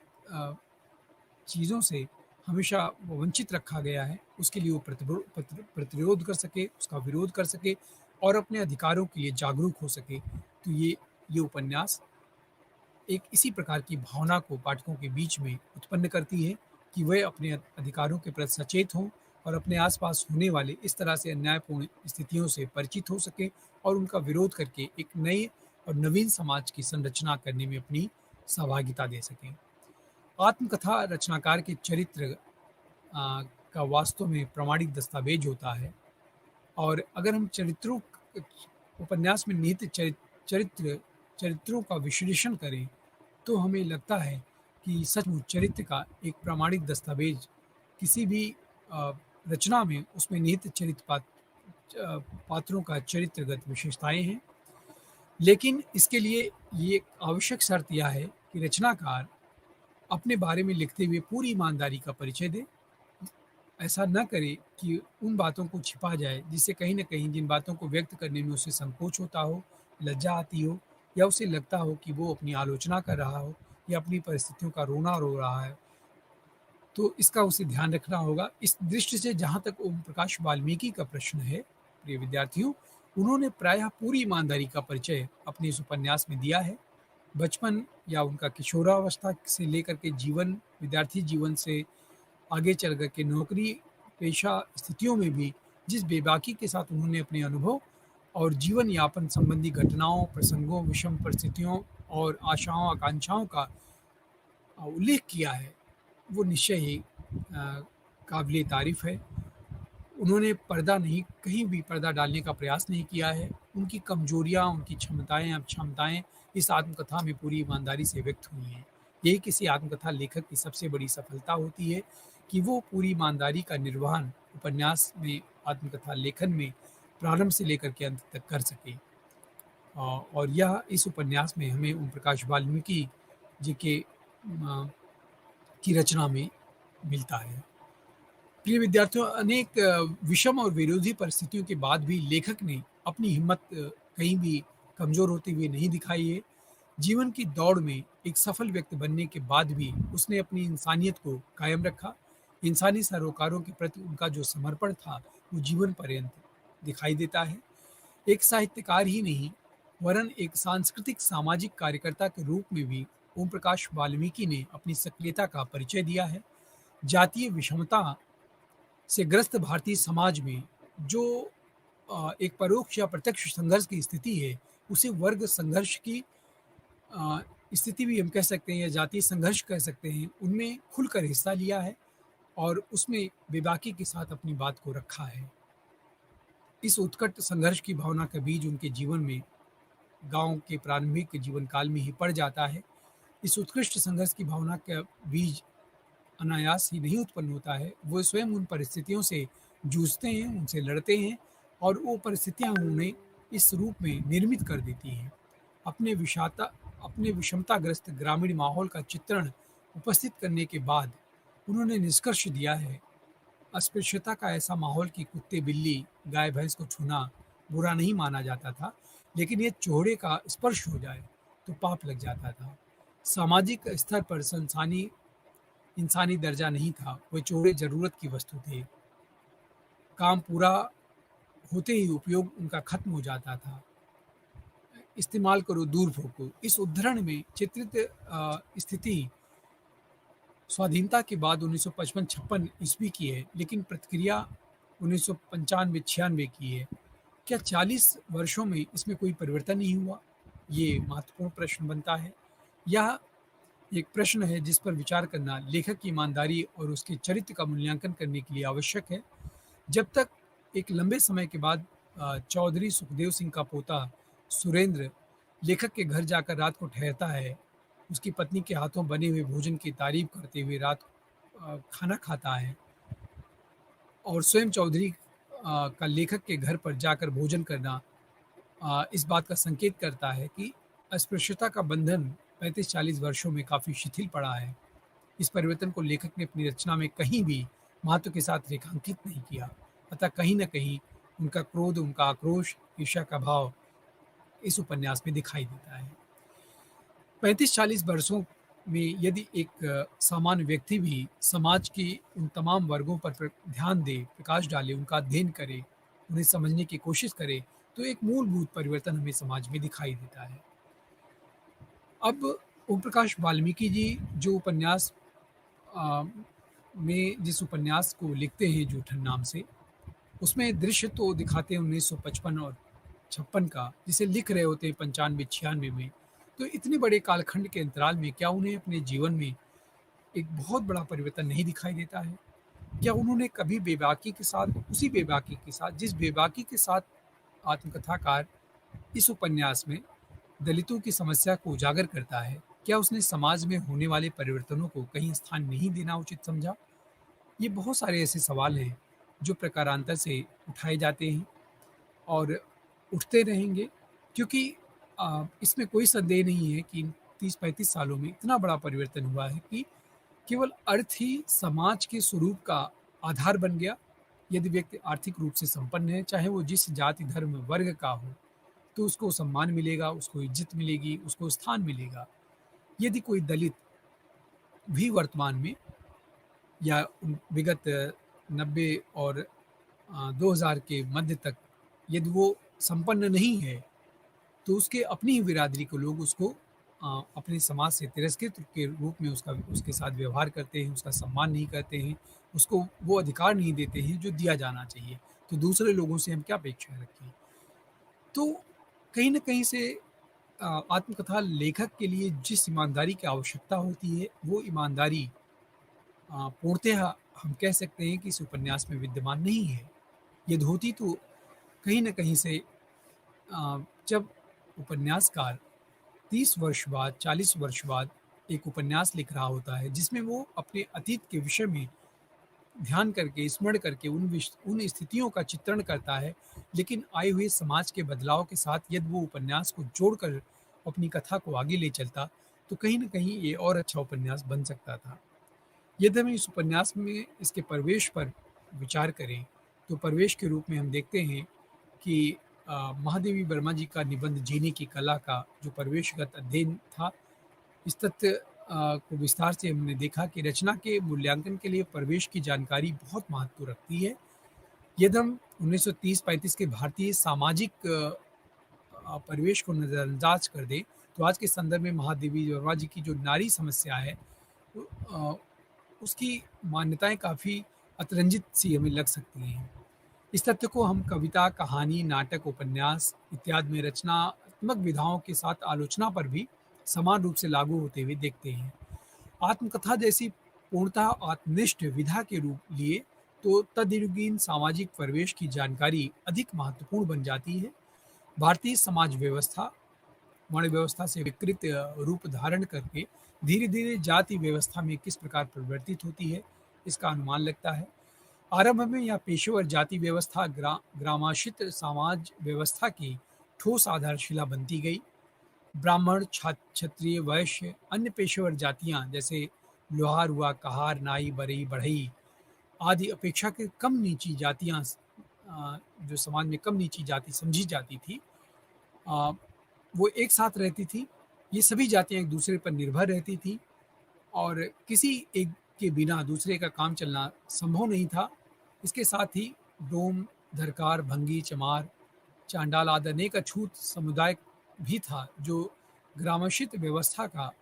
A: चीज़ों से हमेशा वंचित रखा गया है, उसके लिए वो प्रतिरोध कर सके, उसका विरोध कर सके और अपने अधिकारों के लिए जागरूक हो सके। तो ये उपन्यास एक इसी प्रकार की भावना को पाठकों के बीच में उत्पन्न करती है कि वे अपने अधिकारों के प्रति सचेत हों और अपने आसपास होने वाले इस तरह से अन्यायपूर्ण स्थितियों से परिचित हो सके और उनका विरोध करके एक नए और नवीन समाज की संरचना करने में अपनी सहभागिता दे सकें। आत्मकथा रचनाकार के चरित्र का वास्तव में प्रामाणिक दस्तावेज होता है और अगर हम उपन्यास में निहित चरित्रों का विश्लेषण करें तो हमें लगता है कि सचमुच चरित्र का एक प्रामाणिक दस्तावेज किसी भी रचना में उसमें निहित पात्रों का चरित्रगत विशेषताएं हैं। लेकिन इसके लिए ये आवश्यक शर्त यह है कि रचनाकार अपने बारे में लिखते हुए पूरी ईमानदारी का परिचय दे। ऐसा न करे कि उन बातों को छिपा जाए जिससे कहीं न कहीं जिन बातों को व्यक्त करने में उसे संकोच होता हो, लज्जा आती हो या उसे लगता हो कि वो अपनी आलोचना कर रहा हो या अपनी परिस्थितियों का रोना रो रहा है। तो इसका उसे ध्यान रखना होगा। इस दृष्टि से जहाँ तक ओम प्रकाश वाल्मीकि का प्रश्न है, प्रिय विद्यार्थियों, उन्होंने प्रायः पूरी ईमानदारी का परिचय अपने इस उपन्यास में दिया है। बचपन या उनका किशोरावस्था से लेकर के विद्यार्थी जीवन से आगे चल कर के नौकरी पेशा स्थितियों में भी जिस बेबाकी के साथ उन्होंने अपने अनुभव और जीवन यापन संबंधी घटनाओं, प्रसंगों, विषम परिस्थितियों और आशाओं, आकांक्षाओं का उल्लेख किया है, वो निश्चय ही काबिले तारीफ़ है। उन्होंने कहीं भी पर्दा डालने का प्रयास नहीं किया है। उनकी कमज़ोरियाँ, उनकी क्षमताएँ इस आत्मकथा में पूरी ईमानदारी से व्यक्त हुई हैं। यही किसी आत्मकथा लेखक की सबसे बड़ी सफलता होती है कि वो पूरी ईमानदारी का निर्वहन उपन्यास में, आत्मकथा लेखन में प्रारंभ से लेकर के अंत तक कर सके। और यह इस उपन्यास में हमें ओम प्रकाश वाल्मीकि जी की रचना में मिलता है। प्रिय विद्यार्थियों, अनेक विषम और विरोधी परिस्थितियों के बाद भी लेखक ने अपनी हिम्मत कहीं भी कमज़ोर होते हुए नहीं दिखाई है। जीवन की दौड़ में एक सफल व्यक्ति बनने के बाद भी उसने अपनी इंसानियत को कायम रखा। इंसानी सरोकारों के प्रति उनका जो समर्पण था, वो जीवन पर्यंत दिखाई देता है। एक साहित्यकार ही नहीं, वरन एक सांस्कृतिक सामाजिक कार्यकर्ता के रूप में भी ओम प्रकाश वाल्मीकि ने अपनी सक्रियता का परिचय दिया है। जातीय विषमता से ग्रस्त भारतीय समाज में जो एक परोक्ष या प्रत्यक्ष संघर्ष की स्थिति है, उसे वर्ग संघर्ष की स्थिति भी हम कह सकते हैं या जातीय संघर्ष कह सकते हैं, उनमें खुलकर हिस्सा लिया है और उसमें बेबाकी के साथ अपनी बात को रखा है। इस उत्कट संघर्ष की भावना का बीज उनके जीवन में गाँव के प्रारंभिक जीवन काल में ही पड़ जाता है। इस उत्कृष्ट संघर्ष की भावना का बीज अनायास ही नहीं उत्पन्न होता है, वो स्वयं उन परिस्थितियों से जूझते हैं, उनसे लड़ते हैं और वो परिस्थितियाँ उन्हें इस रूप में निर्मित कर देती हैं। अपने विषाता अपने विषमताग्रस्त ग्रामीण माहौल का चित्रण उपस्थित करने के बाद उन्होंने निष्कर्ष दिया है, अस्पृश्यता का ऐसा माहौल कि कुत्ते, बिल्ली, गाय-भैंस को छूना बुरा नहीं माना जाता था, लेकिन ये चोहड़े का स्पर्श हो जाए, तो पाप लग जाता था। सामाजिक स्तर पर इंसानी दर्जा नहीं था, वो चोहड़े ज़रूरत की वस्तु थे। काम पूरा होते ही उपयोग उनका खत्म हो जाता था। इस्तेमाल करो, दूर फेंको। इस उद्धरण में चित्रित स्थिति स्वाधीनता के बाद 1955-56 ईस्वी की है, लेकिन प्रतिक्रिया 1995-96 की है। क्या 40 वर्षों में इसमें कोई परिवर्तन नहीं हुआ? ये महत्वपूर्ण प्रश्न बनता है। यह एक प्रश्न है जिस पर विचार करना लेखक की ईमानदारी और उसके चरित्र का मूल्यांकन करने के लिए आवश्यक है। जब तक एक लंबे समय के बाद चौधरी सुखदेव सिंह का पोता सुरेंद्र लेखक के घर जाकर रात को ठहरता है, उसकी पत्नी के हाथों बने हुए भोजन की तारीफ करते हुए रात खाना खाता है और स्वयं चौधरी का लेखक के घर पर जाकर भोजन करना इस बात का संकेत करता है कि अस्पृश्यता का बंधन 35-40 वर्षों में काफ़ी शिथिल पड़ा है। इस परिवर्तन को लेखक ने अपनी रचना में कहीं भी महत्व के साथ रेखांकित नहीं किया। अतः कहीं न कहीं उनका क्रोध, उनका आक्रोश, ईर्ष्या का भाव इस उपन्यास में दिखाई देता है। 35-40 वर्षों में यदि एक सामान्य व्यक्ति भी समाज के उन तमाम वर्गों पर ध्यान दे, प्रकाश डाले, उनका अध्ययन करे, उन्हें समझने की कोशिश करे, तो एक मूलभूत परिवर्तन हमें समाज में दिखाई देता है। अब ओम प्रकाश वाल्मीकि जी जो उपन्यास में जिस उपन्यास को लिखते हैं जूठन नाम से, उसमें दृश्य तो दिखाते हैं 1955 और 56 का, जिसे लिख रहे होते हैं 95-96 में। तो इतने बड़े कालखंड के अंतराल में क्या उन्हें अपने जीवन में एक बहुत बड़ा परिवर्तन नहीं दिखाई देता है? क्या उन्होंने कभी बेबाकी के साथ, उसी बेबाकी के साथ, जिस बेबाकी के साथ आत्मकथाकार इस उपन्यास में दलितों की समस्या को उजागर करता है, क्या उसने समाज में होने वाले परिवर्तनों को कहीं स्थान नहीं देना उचित समझा? ये बहुत सारे ऐसे सवाल हैं जो प्रकारांतर से उठाए जाते हैं और उठते रहेंगे, क्योंकि इसमें कोई संदेह नहीं है कि 30-35 सालों में इतना बड़ा परिवर्तन हुआ है कि केवल अर्थ ही समाज के स्वरूप का आधार बन गया। यदि व्यक्ति आर्थिक रूप से संपन्न है, चाहे वो जिस जाति, धर्म, वर्ग का हो, तो उसको सम्मान मिलेगा, उसको इज्जत मिलेगी, उसको स्थान मिलेगा। यदि कोई दलित भी वर्तमान में या विगत 90 और 2000 के मध्य तक यदि वो संपन्न नहीं है, तो उसके अपनी ही बिरादरी के लोग उसको अपने समाज से तिरस्कृत के रूप में उसके साथ व्यवहार करते हैं, उसका सम्मान नहीं करते हैं, उसको वो अधिकार नहीं देते हैं जो दिया जाना चाहिए। तो दूसरे लोगों से हम क्या अपेक्षा रखें? तो कहीं न कहीं से आत्मकथा लेखक के लिए जिस ईमानदारी की आवश्यकता होती है, वो ईमानदारी पूर्णतः हम कह सकते हैं कि इस उपन्यास में विद्यमान नहीं है। यदि होती तो कहीं न कहीं से जब उपन्यासकार 30 वर्ष बाद, 40 वर्ष बाद एक उपन्यास लिख रहा होता है, जिसमें वो अपने अतीत के विषय में ध्यान करके, स्मरण करके उन स्थितियों का चित्रण करता है, लेकिन आए हुए समाज के बदलाव के साथ यदि वो उपन्यास को जोड़कर अपनी कथा को आगे ले चलता, तो कहीं न कहीं ये और अच्छा उपन्यास बन सकता था। यदि हम इस उपन्यास में इसके परिवेश पर विचार करें, तो परिवेश के रूप में हम देखते हैं कि महादेवी वर्मा जी का निबंध जीने की कला का जो परिवेशगत अध्ययन था, इस तथ्य को विस्तार से हमने देखा कि रचना के मूल्यांकन के लिए परिवेश की जानकारी बहुत महत्व रखती है। यदि हम 1930-35 के भारतीय सामाजिक परिवेश को नज़रअंदाज कर दें, तो आज के संदर्भ में महादेवी वर्मा जी की जो नारी समस्या है, अ, उसकी मान्यताएँ काफ़ी अतिरंजित सी हमें लग सकती हैं। इस तथ्य को हम कविता, कहानी, नाटक, उपन्यास इत्यादि में रचनात्मक विधाओं के साथ आलोचना पर भी समान रूप से लागू होते हुए देखते हैं। आत्मकथा जैसी पूर्णतः आत्मनिष्ठ विधा के रूप लिए तो तदनुगीन सामाजिक परिवेश की जानकारी अधिक महत्वपूर्ण बन जाती है। भारतीय समाज व्यवस्था वर्ण व्यवस्था से विकृत रूप धारण करके धीरे-धीरे जाति व्यवस्था में किस प्रकार परिवर्तित होती है, इसका अनुमान लगता है। आरंभ में यह पेशेवर जाति व्यवस्था ग्रामाशित समाज व्यवस्था की ठोस आधारशिला बनती गई। ब्राह्मण, क्षत्रिय, वैश्य, अन्य पेशेवर जातियां जैसे लोहार हुआ, कहार, नाई, बरई, बढ़ई आदि अपेक्षाकृत कम नीची जातियां जो समाज में कम नीची जाति समझी जाती थी, अ, वो एक साथ रहती थी। ये सभी जातियां एक दूसरे पर निर्भर रहती थी और किसी एक के बिना दूसरे का काम चलना संभव नहीं था। इसके साथ ही डोम, धरकार, भंगी, चमार, चांडाल आदि अनेक अछूत समुदाय भी था जो ग्रामशित व्यवस्था का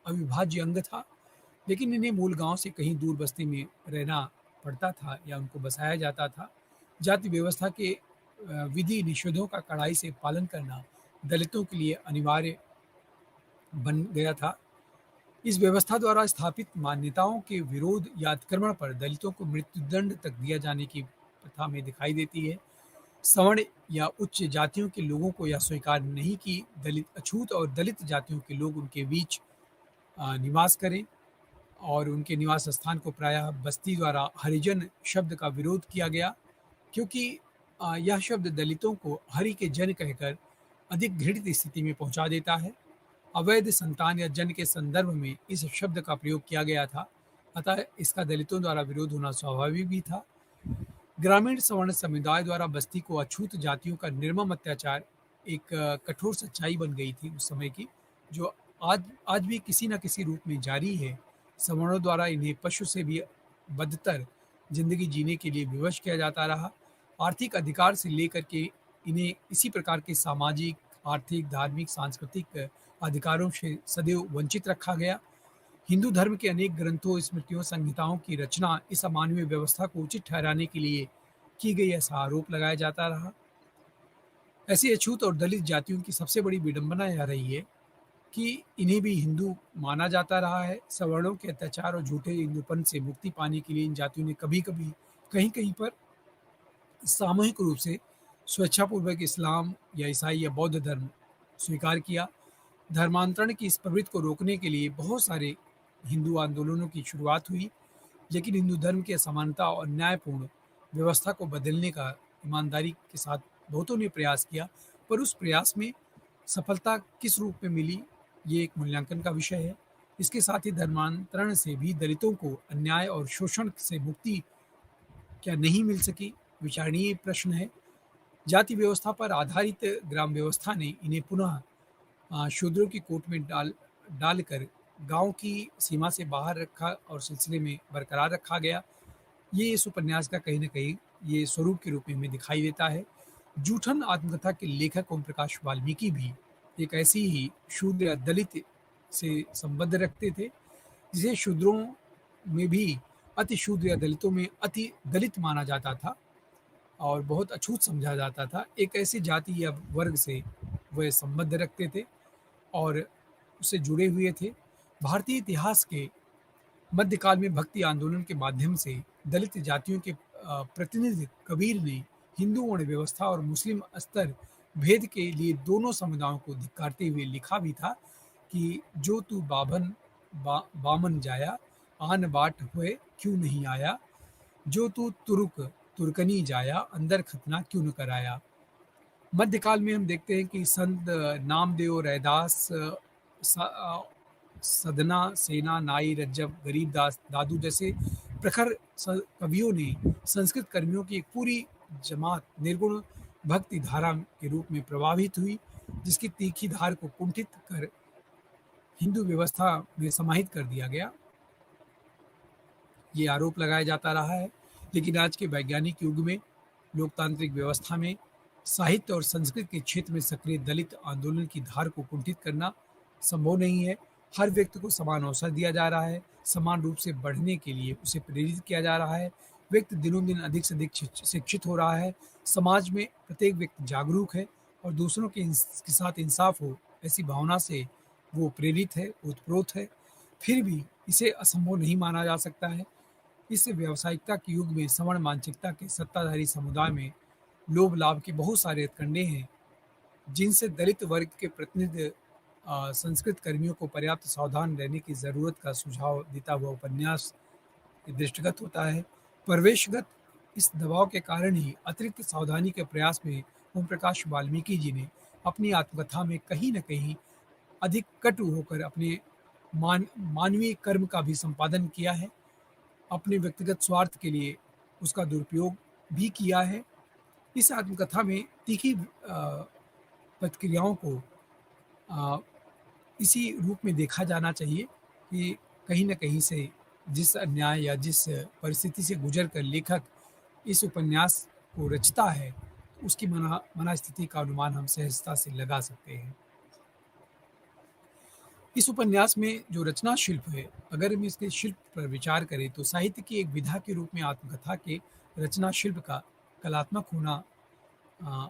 A: अविभाज्य अंग था। लेकिन इन्हें मूल गांव से कहीं दूर बस्ती में रहना पड़ता था या उनको बसाया जाता था। जाति व्यवस्था के विधि निषेधों का कड़ाई से पालन करना दलितों के लिए अनिवार्य बन गया था। इस व्यवस्था द्वारा स्थापित मान्यताओं के विरोध या अतिक्रमण पर दलितों को मृत्युदंड तक दिया जाने की प्रथा में दिखाई देती है। सवर्ण या उच्च जातियों के लोगों को यह स्वीकार नहीं कि दलित अछूत और दलित जातियों के लोग उनके बीच निवास करें और उनके निवास स्थान को प्रायः बस्ती द्वारा हरिजन शब्द का विरोध किया गया, क्योंकि यह शब्द दलितों को हरि के जन कहकर अधिक घृणित स्थिति में पहुंचा देता है। अवैध संतान या जन के संदर्भ में इस शब्द का प्रयोग किया गया था, अतः इसका दलितों द्वारा विरोध होना स्वाभाविक भी था। ग्रामीण सवर्ण समुदाय द्वारा बस्ती को अछूत जातियों का निर्मम अत्याचार एक कठोर सच्चाई बन गई थी उस समय की, जो आज आज भी किसी न किसी रूप में जारी है। सवर्णों द्वारा इन्हें पशु से भी बदतर जिंदगी जीने के लिए विवश किया जाता रहा। आर्थिक अधिकार से लेकर के इन्हें इसी प्रकार के सामाजिक, आर्थिक, धार्मिक, सांस्कृतिक अधिकारों से सदैव वंचित रखा गया। हिंदू धर्म के अनेक ग्रंथों, स्मृतियों, संहिताओं की रचना इस अमानवीय व्यवस्था को उचित ठहराने के लिए की गई, ऐसा आरोप लगाया जाता रहा। ऐसी अछूत और दलित जातियों की सबसे बड़ी विडंबना यह रही है कि इन्हें भी हिंदू माना जाता रहा है। सवर्णों के अत्याचार और झूठे हिंदूपन से मुक्ति पाने के लिए इन जातियों ने कभी-कभी, कहीं-कहीं पर सामूहिक रूप से स्वेच्छापूर्वक इस्लाम या ईसाई या बौद्ध धर्म स्वीकार किया। धर्मांतरण की इस प्रवृत्ति को रोकने के लिए बहुत सारे हिंदू आंदोलनों की शुरुआत हुई, लेकिन हिंदू धर्म की असमानता और न्यायपूर्ण व्यवस्था को बदलने का ईमानदारी के साथ बहुतों ने प्रयास किया, पर उस प्रयास में सफलता किस रूप में मिली, ये एक मूल्यांकन का विषय है। इसके साथ ही धर्मांतरण से भी दलितों को अन्याय और शोषण से मुक्ति क्या नहीं मिल सकी, विचारणीय प्रश्न है। जाति व्यवस्था पर आधारित ग्राम व्यवस्था ने इन्हें पुनः शूद्रों की कोट में डालकर गांव की सीमा से बाहर रखा और सिलसिले में बरकरार रखा गया। ये इस उपन्यास का कहीं न कहीं ये स्वरूप के रूप में हमें दिखाई देता है। जूठन आत्मकथा के लेखक ओम प्रकाश वाल्मीकि भी एक ऐसी ही शूद्र या दलित से संबंध रखते थे, जिसे शूद्रों में भी अति शूद्र या दलितों में अति दलित माना जाता था और बहुत अछूत समझा जाता था। एक ऐसी जाति या वर्ग से वह संबंध रखते थे और उससे जुड़े हुए थे। भारतीय इतिहास के मध्यकाल में भक्ति आंदोलन के माध्यम से दलित जातियों के प्रतिनिधि कबीर ने हिंदू वर्ण व्यवस्था और मुस्लिम स्तर भेद के लिए दोनों समुदायों को धिक्कारते हुए लिखा भी था कि जो तू बामन जाया, आन बाट हुए क्यों नहीं आया, जो तू तुर्कनी जाया, अंदर खतना क्यों न कराया। मध्यकाल में हम देखते हैं कि संत नामदेव, रैदास, सदना, सेना, नाई, रज्जब, गरीबदास, दादू जैसे प्रखर कवियों ने संस्कृत कर्मियों की एक पूरी जमात निर्गुण भक्ति धारा के रूप में प्रभावित हुई, जिसकी तीखी धार को कुंठित कर हिंदू व्यवस्था में समाहित कर दिया गया। ये आरोप लगाया जाता रहा है, लेकिन आज के वैज्ञानिक युग में लोकतांत्रिक व्यवस्था में साहित्य और संस्कृत के क्षेत्र में सक्रिय दलित आंदोलन की धार को कुंठित करना संभव नहीं है। हर व्यक्ति को समान अवसर दिया जा रहा है, समान रूप से बढ़ने के लिए उसे प्रेरित किया जा रहा है। व्यक्ति दिनों दिन अधिक से अधिक शिक्षित हो रहा है। समाज में प्रत्येक व्यक्ति जागरूक है और दूसरों के साथ इंसाफ हो, ऐसी भावना से वो प्रेरित है, ओतप्रोत है। फिर भी इसे असंभव नहीं माना जा सकता है। इस व्यावसायिकता के युग में सवर्ण मानसिकता के सत्ताधारी समुदाय में लोभ लाभ के बहुत सारे कंडे हैं, जिनसे दलित वर्ग के प्रतिनिधि संस्कृत कर्मियों को पर्याप्त सावधान रहने की ज़रूरत का सुझाव देता हुआ उपन्यास दृष्टिगत होता है। प्रवेशगत इस दबाव के कारण ही अतिरिक्त सावधानी के प्रयास में ओम प्रकाश वाल्मीकि जी ने अपनी आत्मकथा में कहीं न कहीं अधिक कटु होकर अपने मानवीय कर्म का भी संपादन किया है, अपने व्यक्तिगत स्वार्थ के लिए उसका दुरुपयोग भी किया है। इस आत्मकथा में तीखी प्रतिक्रियाओं को अ, इसी रूप में देखा जाना चाहिए कि कहीं न कहीं से जिस अन्याय या जिस परिस्थिति से गुज़र कर लेखक इस उपन्यास को रचता है, उसकी मनःस्थिति का अनुमान हम सहजता से लगा सकते हैं। इस उपन्यास में जो रचना शिल्प है, अगर हम इसके शिल्प पर विचार करें तो साहित्य की एक विधा के रूप में आत्मकथा के रचना शिल्प का कलात्मक होना अ,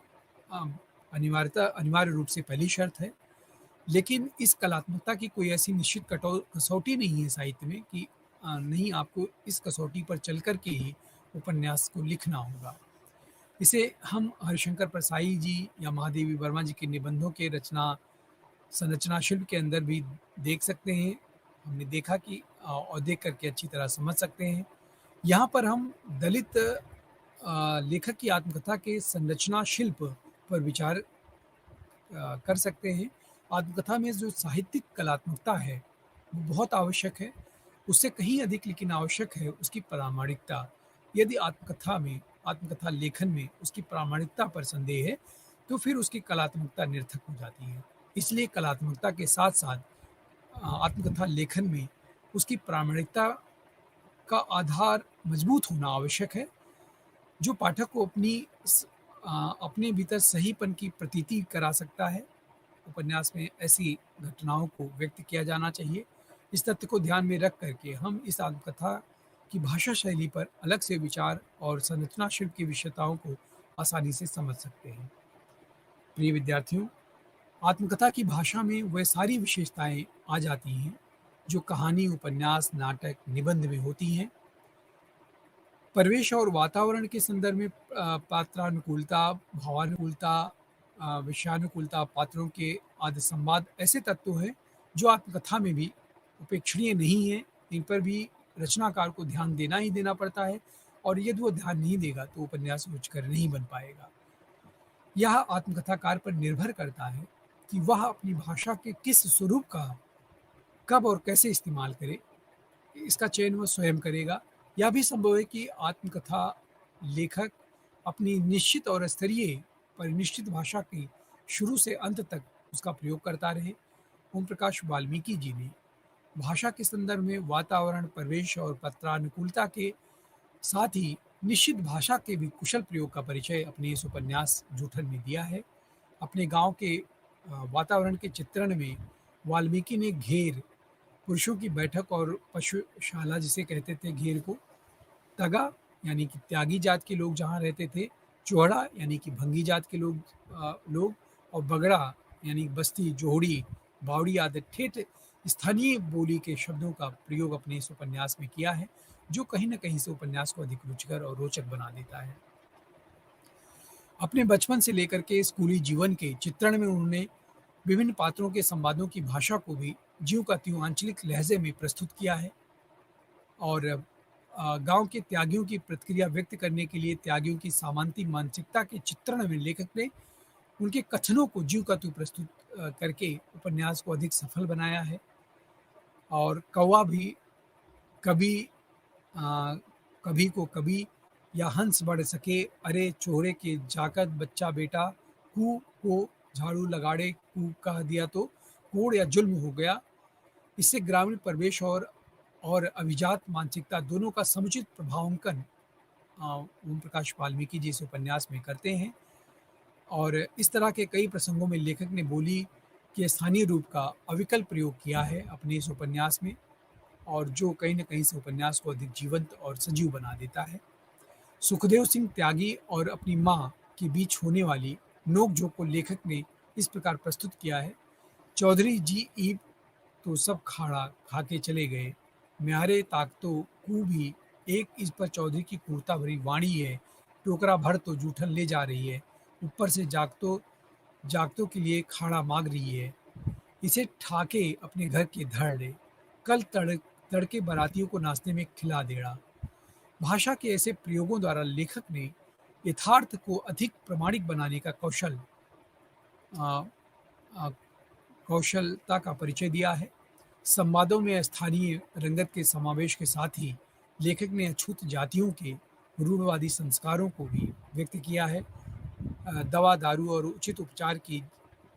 A: अ, अनिवार्य रूप से पहली शर्त है। लेकिन इस कलात्मकता की कोई ऐसी निश्चित कसौटी नहीं है साहित्य में कि नहीं आपको इस कसौटी पर चल कर के ही उपन्यास को लिखना होगा। इसे हम हरिशंकर परसाई जी या महादेवी वर्मा जी के निबंधों के रचना संरचना शिल्प के अंदर भी देख सकते हैं। हमने देखा कि और देख कर के अच्छी तरह समझ सकते हैं। यहाँ पर हम दलित लेखक की आत्मकथा के संरचना शिल्प पर विचार कर सकते हैं। आत्मकथा में जो साहित्यिक कलात्मकता है, वो बहुत आवश्यक है। उससे कहीं अधिक लेकिन आवश्यक है उसकी प्रामाणिकता। यदि आत्मकथा लेखन में उसकी प्रामाणिकता पर संदेह है, तो फिर उसकी कलात्मकता निरर्थक हो जाती है। इसलिए कलात्मकता के साथ-साथ आत्मकथा लेखन में उसकी प्रामाणिकता का आधार मजबूत होना आवश्यक है, जो पाठक को अपने भीतर सहीपन की प्रतीति करा सकता है। उपन्यास में ऐसी घटनाओं को व्यक्त किया जाना चाहिए। इस तथ्य को ध्यान में रख कर के हम इस आत्मकथा की भाषा शैली पर अलग से विचार और संरचना शिल्प की विशेषताओं को आसानी से समझ सकते हैं। प्रिय विद्यार्थियों, आत्मकथा की भाषा में वह सारी विशेषताएँ आ जाती हैं, जो कहानी, उपन्यास, नाटक, निबंध में होती हैं। परिवेश और वातावरण के संदर्भ में पात्रानुकूलता, भावानुकूलता, विषयानुकूलता, पात्रों के आदि संवाद ऐसे तत्व हैं, जो आत्मकथा में भी उपेक्षणीय नहीं हैं। इन पर भी रचनाकार को ध्यान देना ही देना पड़ता है और यदि वो ध्यान नहीं देगा, तो उपन्यास रुचिकर नहीं बन पाएगा। यह आत्मकथाकार पर निर्भर करता है कि वह अपनी भाषा के किस स्वरूप का कब और कैसे इस्तेमाल करे, इसका चयन वह स्वयं करेगा। यह भी संभव है कि आत्मकथा लेखक अपनी निश्चित और स्तरीय परिनिश्चित भाषा की शुरू से अंत तक उसका प्रयोग करता रहे। ओम प्रकाश वाल्मीकि जी ने भाषा के संदर्भ में वातावरण, परिवेश और पत्रानुकूलता के साथ ही निश्चित भाषा के भी कुशल प्रयोग का परिचय अपने इस उपन्यास जूठन में दिया है। अपने गाँव के वातावरण के चित्रण में वाल्मीकि ने घेर, पुरुषों की बैठक और पशुशाला जिसे कहते थे घेर को, तगा यानी कि त्यागी जात के लोग जहाँ रहते थे, चोहड़ा यानी कि भंगी जात के लोग और बगड़ा यानी बस्ती, जोहड़ी, बावड़ी आदि ठेठ स्थानीय बोली के शब्दों का प्रयोग अपने इस उपन्यास में किया है, जो कहीं न कहीं से उपन्यास को अधिक रुचिकर और रोचक बना देता है। अपने बचपन से लेकर के स्कूली जीवन के चित्रण में उन्होंने विभिन्न पात्रों के संवादों की भाषा को भी ज्यों का त्यों आंचलिक लहजे में प्रस्तुत किया है और गांव के त्यागियों की प्रतिक्रिया व्यक्त करने के लिए त्यागियों की सामांतिक मानसिकता के चित्रण में लेखक ने उनके कथनों को ज्यों का त्यों प्रस्तुत करके उपन्यास को अधिक सफल बनाया है। और कौवा भी कभी अ, कभी को कभी या हंस बढ़ सके, अरे चोरे के जाकत बच्चा बेटा, कू को झाड़ू लगाड़े, कू कह दिया तो कोड़ या जुल्म हो गया। इससे ग्रामीण परिवेश और अभिजात मानसिकता दोनों का समुचित प्रभावांकन ओम प्रकाश वाल्मीकि जी इस उपन्यास में करते हैं और इस तरह के कई प्रसंगों में लेखक ने बोली के स्थानीय रूप का अविकल प्रयोग किया है अपने इस उपन्यास में और जो कहीं न कहीं से उपन्यास को अधिक जीवंत और सजीव बना देता है। सुखदेव सिंह त्यागी और अपनी माँ के बीच होने वाली नोक-झोंक को लेखक ने इस प्रकार प्रस्तुत किया है। चौधरी जी ईब तो सब खाड़ा खा के चले गए, म्यारे ताक तो कू भी एक इस पर चौधरी की क्रूरता भरी वाणी है, टोकरा भर तो जूठन ले जा रही है, ऊपर से जागतों के लिए खाड़ा मांग रही है। इसे ठाके अपने घर के धर ले, कल तड़के बारातियों को नाश्ते में खिला देगा। भाषा के ऐसे प्रयोगों द्वारा लेखक ने यथार्थ को अधिक प्रमाणिक बनाने का अ, अ, कौशलता का परिचय दिया है। संवादों में स्थानीय रंगत के समावेश के साथ ही लेखक ने अछूत जातियों के रूढ़वादी संस्कारों को भी व्यक्त किया है। दवा दारू और उचित उपचार की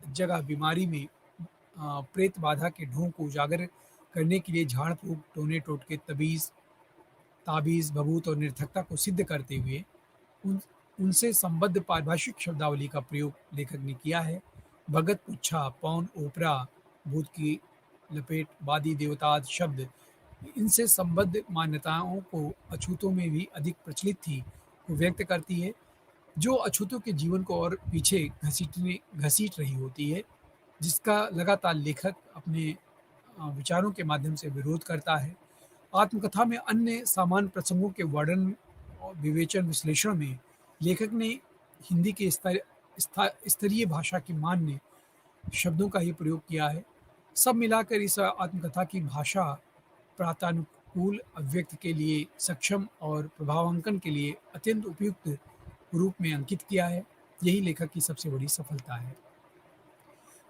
A: जगह बीमारी में प्रेत बाधा के ढोंग को उजागर करने के लिए झाड़ फूक टोने टोटके ताबीज़, भभूत और निरर्थकता को सिद्ध करते हुए उन उनसे संबद्ध पारिभाषिक शब्दावली का प्रयोग लेखक ने किया है। भगत, पुच्छा, पौन, ओपरा, भूत की लपेट, वादी, देवताद शब्द इनसे संबद्ध मान्यताओं को अछूतों में भी अधिक प्रचलित थी, को व्यक्त करती है, जो अछूतों के जीवन को और पीछे घसीट रही होती है, जिसका लगातार लेखक अपने विचारों के माध्यम से विरोध करता है। आत्मकथा में अन्य सामान्य प्रसंगों के वर्णन और विवेचन विश्लेषण में लेखक ने हिंदी के स्तरीय भाषा की मान्य शब्दों का ही प्रयोग किया है। सब मिलाकर इस आत्मकथा की भाषा प्रातानुकूल अभिव्यक्ति के लिए सक्षम और प्रभावांकन के लिए अत्यंत उपयुक्त रूप में अंकित किया है। यही लेखक की सबसे बड़ी सफलता है।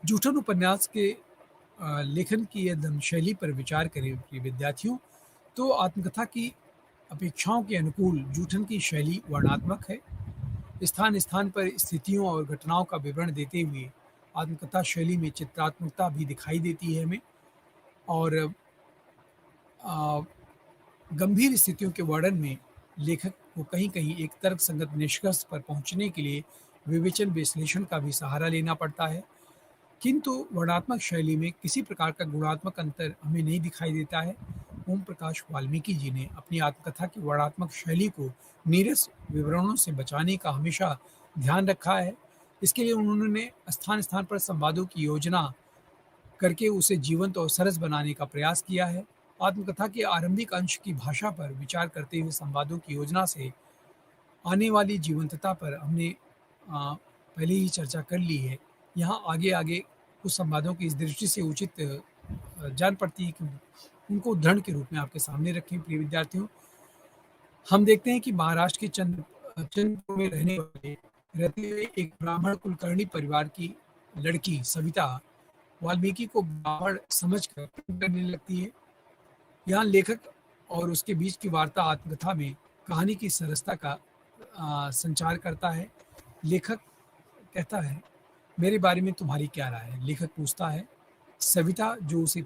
A: जूठन उपन्यास के लेखन की यदि शैली पर विचार करें प्रिय विद्यार्थियों, तो आत्मकथा की अपेक्षाओं के अनुकूल जूठन की शैली वर्णनात्मक है। स्थान-स्थान पर स्थितियों और घटनाओं का विवरण देते हुए आत्मकथा शैली में चित्रात्मकता भी दिखाई देती है हमें और अ, गंभीर स्थितियों के वर्णन में लेखक को कहीं-कहीं एक तर्कसंगत निष्कर्ष पर पहुँचने के लिए विवेचन विश्लेषण का भी सहारा लेना पड़ता है। किंतु वर्णनात्मक शैली में किसी प्रकार का गुणात्मक अंतर हमें नहीं दिखाई देता है। ओम प्रकाश वाल्मीकि जी ने अपनी आत्मकथा की वर्णनात्मक शैली को नीरस विवरणों से बचाने का हमेशा ध्यान रखा है। इसके लिए उन्होंने स्थान-स्थान पर संवादों की योजना करके उसे जीवंत और सरस बनाने का प्रयास किया है। आत्मकथा के आरंभिक अंश की भाषा पर विचार करते हुए संवादों की योजना से आने वाली जीवंतता पर हमने पहले ही चर्चा कर ली है। यहाँ आगे-आगे कुछ संवादों की इस दृष्टि से उचित जान पड़ती है कि उनको उदाहरण के रूप में आपके सामने रखें प्रिय विद्यार्थियों। हम देखते हैं कि महाराष्ट्र के चंद्रपुर में रहते हुए एक ब्राह्मण कुलकर्णी परिवार की लड़की सविता वाल्मीकि को ब्राह्मण समझकर प्रेम करने लगती है। यहाँ लेखक और उसके बीच की वार्ता आत्मकथा में कहानी की सरसता का संचार करता है। लेखक कहता है, मेरे बारे में तुम्हारी क्या राय है? लेखक पूछता है। सविता जो उसे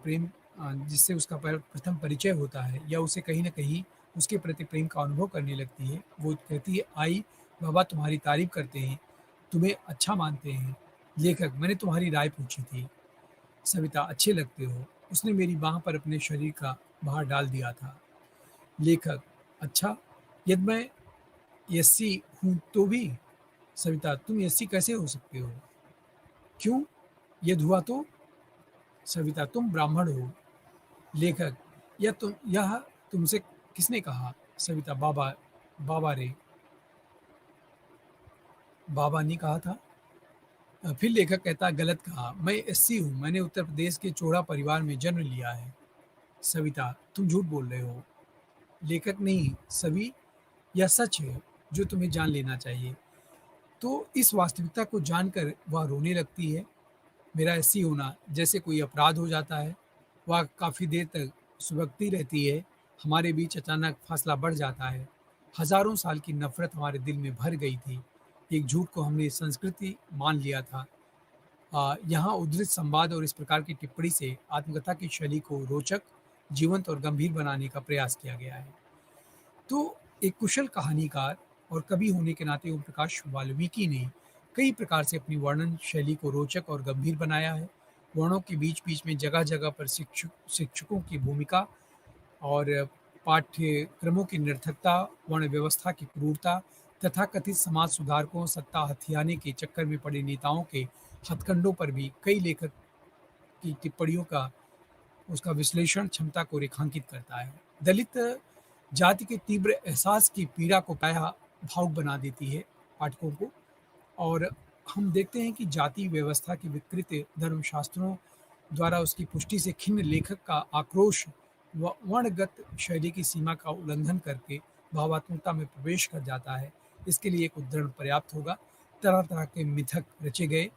A: जिससे उसका प्रथम परिचय होता है या उसे कहीं न कहीं उसके प्रति प्रेम का अनुभव करने लगती है, वो कहती है, आई बाबा तुम्हारी तारीफ़ करते हैं, तुम्हें अच्छा मानते हैं। लेखक, मैंने तुम्हारी राय पूछी थी। सविता, अच्छे लगते हो। उसने मेरी बाँह पर अपने शरीर का भार डाल दिया था। लेखक, अच्छा, यदि मैं यस्सी हूँ तो भी? सविता, तुम यस्सी कैसे हो सकते हो? क्यों? यदि हुआ तो? सविता, तुम ब्राह्मण हो। लेखक, यह तुमसे किसने कहा? सविता, बाबा बाबा रे, बाबा ने कहा था। फिर लेखक कहता है, गलत कहा, मैं एससी हूँ, मैंने उत्तर प्रदेश के चोड़ा परिवार में जन्म लिया है। सविता, तुम झूठ बोल रहे हो। लेखक, नहीं सभी, यह सच है जो तुम्हें जान लेना चाहिए। तो इस वास्तविकता को जानकर वह रोने लगती है। मेरा ऐसी होना जैसे कोई अपराध हो जाता है। वह काफ़ी देर तक सुबकती रहती है। हमारे बीच अचानक फासला बढ़ जाता है। हज़ारों साल की नफ़रत हमारे दिल में भर गई थी। एक झूठ को हमने संस्कृति मान लिया था। यहाँ उद्धृत संवाद और इस प्रकार की टिप्पणी से आत्मकथा की शैली को रोचक, जीवंत और गंभीर बनाने का प्रयास किया गया है। तो एक कुशल कहानीकार और कवि होने के नाते ओम प्रकाश वाल्मीकि ने कई प्रकार से अपनी वर्णन शैली को रोचक और गंभीर बनाया है। वर्णों के बीच-बीच में जगह-जगह पर शिक्षकों की भूमिका और पाठ्यक्रमों की निरर्थकता, वर्ण व्यवस्था की क्रूरता, तथाकथित समाज सुधारकों, सत्ता हथियाने के चक्कर में पड़े नेताओं के हथकंडों पर भी कई लेखक की टिप्पणियों का उसका विश्लेषण क्षमता को रेखांकित करता है। दलित जाति के तीव्र एहसास की पीड़ा को प्रायः भावुक बना देती है पाठकों को। और हम देखते हैं कि जाति व्यवस्था की विकृत धर्मशास्त्रों द्वारा उसकी पुष्टि से खिन्न लेखक का आक्रोश वर्णगत शैली की सीमा का उल्लंघन करके भावात्मकता में प्रवेश कर जाता है। इसके लिए एक उदाहरण पर्याप्त होगा। तरह तरह के मिथक रचे गए,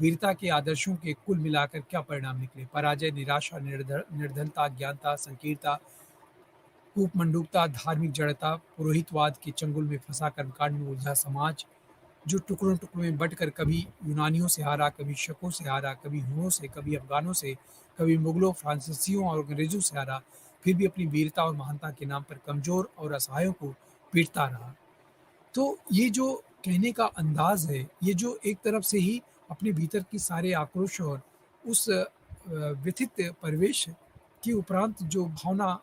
A: वीरता के आदर्शों के कुल मिलाकर क्या परिणाम निकले? पराजय, निराशा, निर्धनता, अज्ञानता, संकीर्णता, कूपमंडूकता, धार्मिक जड़ता, पुरोहितवाद के चंगुल में फंसा कर्मकांड में उलझा समाज, जो टुकड़ों-टुकड़ों में बँटकर कभी यूनानियों से हारा, कभी शकों से हारा, कभी हुनों से, कभी अफ़गानों से, कभी मुगलों, फ्रांसीसियों और अंग्रेज़ों से हारा, फिर भी अपनी वीरता और महानता के नाम पर कमज़ोर और असहायों को पीटता रहा। तो ये जो कहने का अंदाज़ है, ये जो एक तरफ से ही अपने भीतर की सारे आक्रोश और उस व्यथित परिवेश के उपरांत जो भावना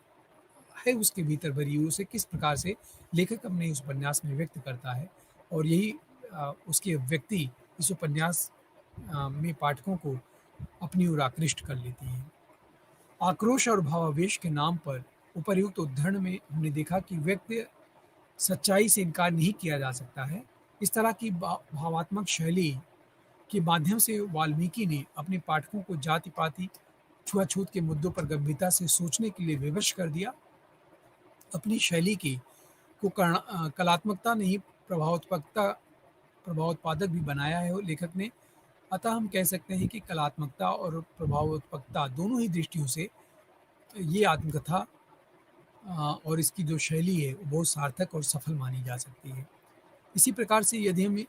A: है उसके भीतर भरी हुई, उसे किस प्रकार से लेखक अपने इस उपन्यास में व्यक्त करता है और यही उसकी अभिव्यक्ति इस उपन्यास में पाठकों को अपनी ओर आकृष्ट कर लेती है। आक्रोश और भावावेश के नाम पर उपर्युक्त उद्धरण में हमने देखा कि व्यक्ति सच्चाई से इनकार नहीं किया जा सकता है। इस तरह की भावात्मक शैली के माध्यम से वाल्मीकि ने अपने पाठकों को जाति-पाति, छुआ-छूत के मुद्दों पर गंभीरता से सोचने के लिए विवश कर दिया। अपनी शैली की को कलात्मकता नहीं प्रभावोत्पादक भी बनाया है वो लेखक ने। अतः हम कह सकते हैं कि कलात्मकता और प्रभावोत्पादकता दोनों ही दृष्टियों से ये आत्मकथा और इसकी जो शैली है वो बहुत सार्थक और सफल मानी जा सकती है। इसी प्रकार से यदि हम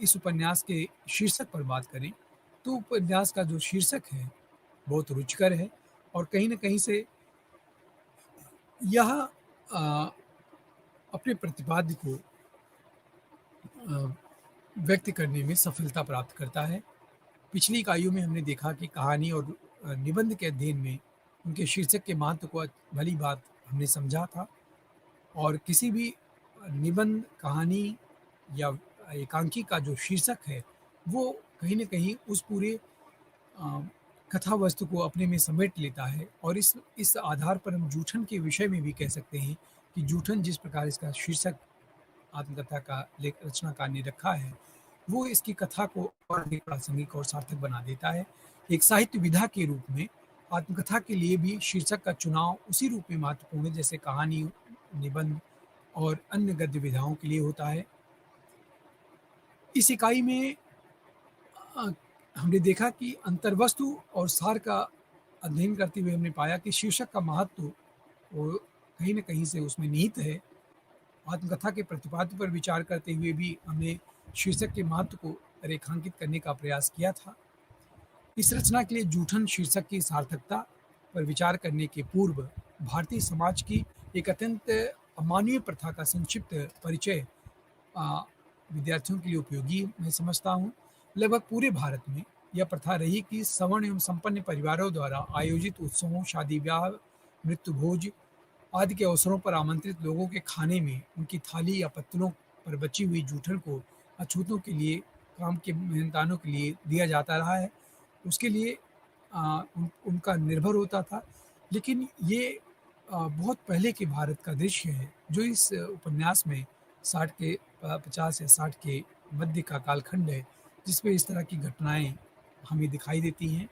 A: इस उपन्यास के शीर्षक पर बात करें, तो उपन्यास का जो शीर्षक है बहुत रुचिकर है और कहीं न कहीं से यह अपने प्रतिपाद्य को व्यक्त करने में सफलता प्राप्त करता है। पिछली इकाइयों में हमने देखा कि कहानी और निबंध के अध्ययन में उनके शीर्षक के महत्व को भली बात हमने समझा था और किसी भी निबंध, कहानी या एकांकी का जो शीर्षक है, वो कहीं न कहीं उस पूरे अ, कथा वस्तु को अपने में समेट लेता है और इस आधार पर हम जूठन के विषय में भी कह सकते हैं कि जूठन जिस प्रकार इसका शीर्षक आत्मकथा का लेख रचनाकार ने रखा है, वो इसकी कथा को और अधिक प्रासंगिक और सार्थक बना देता है। एक साहित्य विधा के रूप में आत्मकथा के लिए भी शीर्षक का चुनाव उसी रूप में महत्वपूर्ण है जैसे कहानी, निबंध और अन्य गद्य विधाओं के लिए होता है। इस इकाई में अ, हमने देखा कि अंतर्वस्तु और सार का अध्ययन करते हुए हमने पाया कि शीर्षक का महत्व वो कहीं न कहीं से उसमें निहित है। आत्मकथा के प्रतिपाद्य पर विचार करते हुए भी हमने शीर्षक के महत्व को रेखांकित करने का प्रयास किया था। इस रचना के लिए जूठन शीर्षक की सार्थकता पर विचार करने के पूर्व भारतीय समाज की एक अत्यंत अमानवीय प्रथा का संक्षिप्त परिचय अ, विद्यार्थियों के लिए उपयोगी मैं समझता हूँ। लगभग पूरे भारत में यह प्रथा रही कि सवर्ण एवं संपन्न परिवारों द्वारा आयोजित उत्सवों, शादी-ब्याह, मृत्यु भोज आदि के अवसरों पर आमंत्रित लोगों के खाने में उनकी थाली या पत्तलों पर बची हुई जूठन को अछूतों के लिए, काम के मेहनतानों के लिए दिया जाता रहा है। उसके लिए उनका निर्भर होता था। लेकिन ये बहुत पहले के भारत का दृश्य है, जो इस उपन्यास में 50 या 60 के मध्य का कालखंड है, जिसमें इस तरह की घटनाएँ हमें दिखाई देती हैं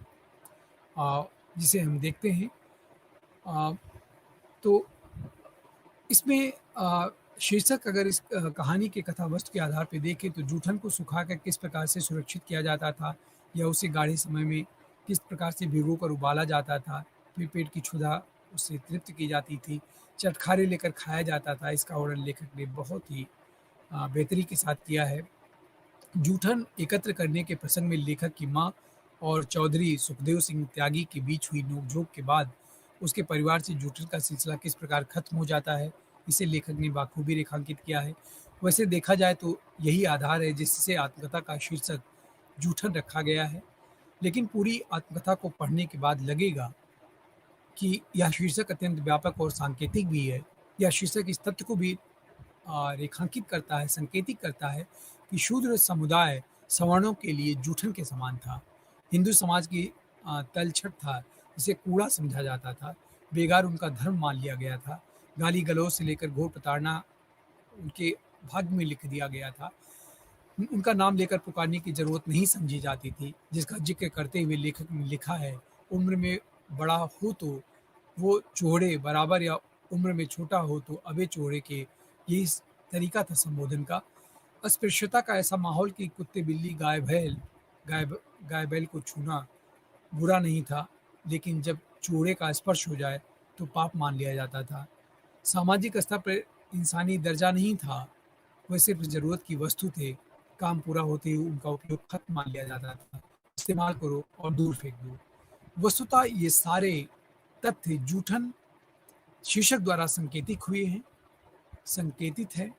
A: जिसे हम देखते हैं। अ, तो इसमें शीर्षक अगर इस कहानी के कथा वस्तु के आधार पे देखें तो जूठन को सुखाकर किस प्रकार से सुरक्षित किया जाता था या उसे गाढ़े समय में किस प्रकार से भिगोकर उबाला जाता था, फिर पेट की क्षुधा उससे तृप्त की जाती थी, चटखारे लेकर खाया जाता था। इसका वर्णन लेखक ने बहुत ही बेहतरी के साथ किया है। जूठन एकत्र करने के प्रसंग में लेखक की माँ और चौधरी सुखदेव सिंह त्यागी के बीच हुई नोक-झोंक के बाद उसके परिवार से जूठन का सिलसिला किस प्रकार खत्म हो जाता है, इसे लेखक ने बाखूबी रेखांकित किया है। वैसे देखा जाए तो यही आधार है जिससे आत्मकथा का शीर्षक जूठन रखा गया है। लेकिन पूरी आत्मकथा को पढ़ने के बाद लगेगा कि यह शीर्षक अत्यंत व्यापक और सांकेतिक भी है। यह शीर्षक इस तथ्य को भी रेखांकित करता है, संकेतित करता है कि शूद्र समुदाय सवर्णों के लिए जूठन के समान था। हिंदू समाज की तलछट था, जिसे कूड़ा समझा जाता था, बेगार उनका धर्म मान लिया गया था। गाली-गलौज से लेकर घोर प्रताड़ना उनके भाग्य में लिख दिया गया था। उनका नाम लेकर पुकारने की ज़रूरत नहीं समझी जाती थी, जिसका ज़िक्र करते हुए लेखक ने लिखा है, उम्र में बड़ा हो तो वो चौड़े बराबर या उम्र में छोटा हो तो अबे चौड़े के, यही तरीका था संबोधन का। अस्पृश्यता का ऐसा माहौल कि कुत्ते-बिल्ली, गाय-बैल को छूना बुरा नहीं था, लेकिन जब चूड़े का स्पर्श हो जाए, तो पाप मान लिया जाता था। सामाजिक स्तर पर इंसानी दर्जा नहीं था, वह सिर्फ़ ज़रूरत की वस्तु थे। काम पूरा होते ही उनका उपयोग खत्म मान लिया जाता था। इस्तेमाल करो और दूर फेंक दो। वस्तुतः ये सारे तथ्य जूठन शीर्षक द्वारा संकेतित है।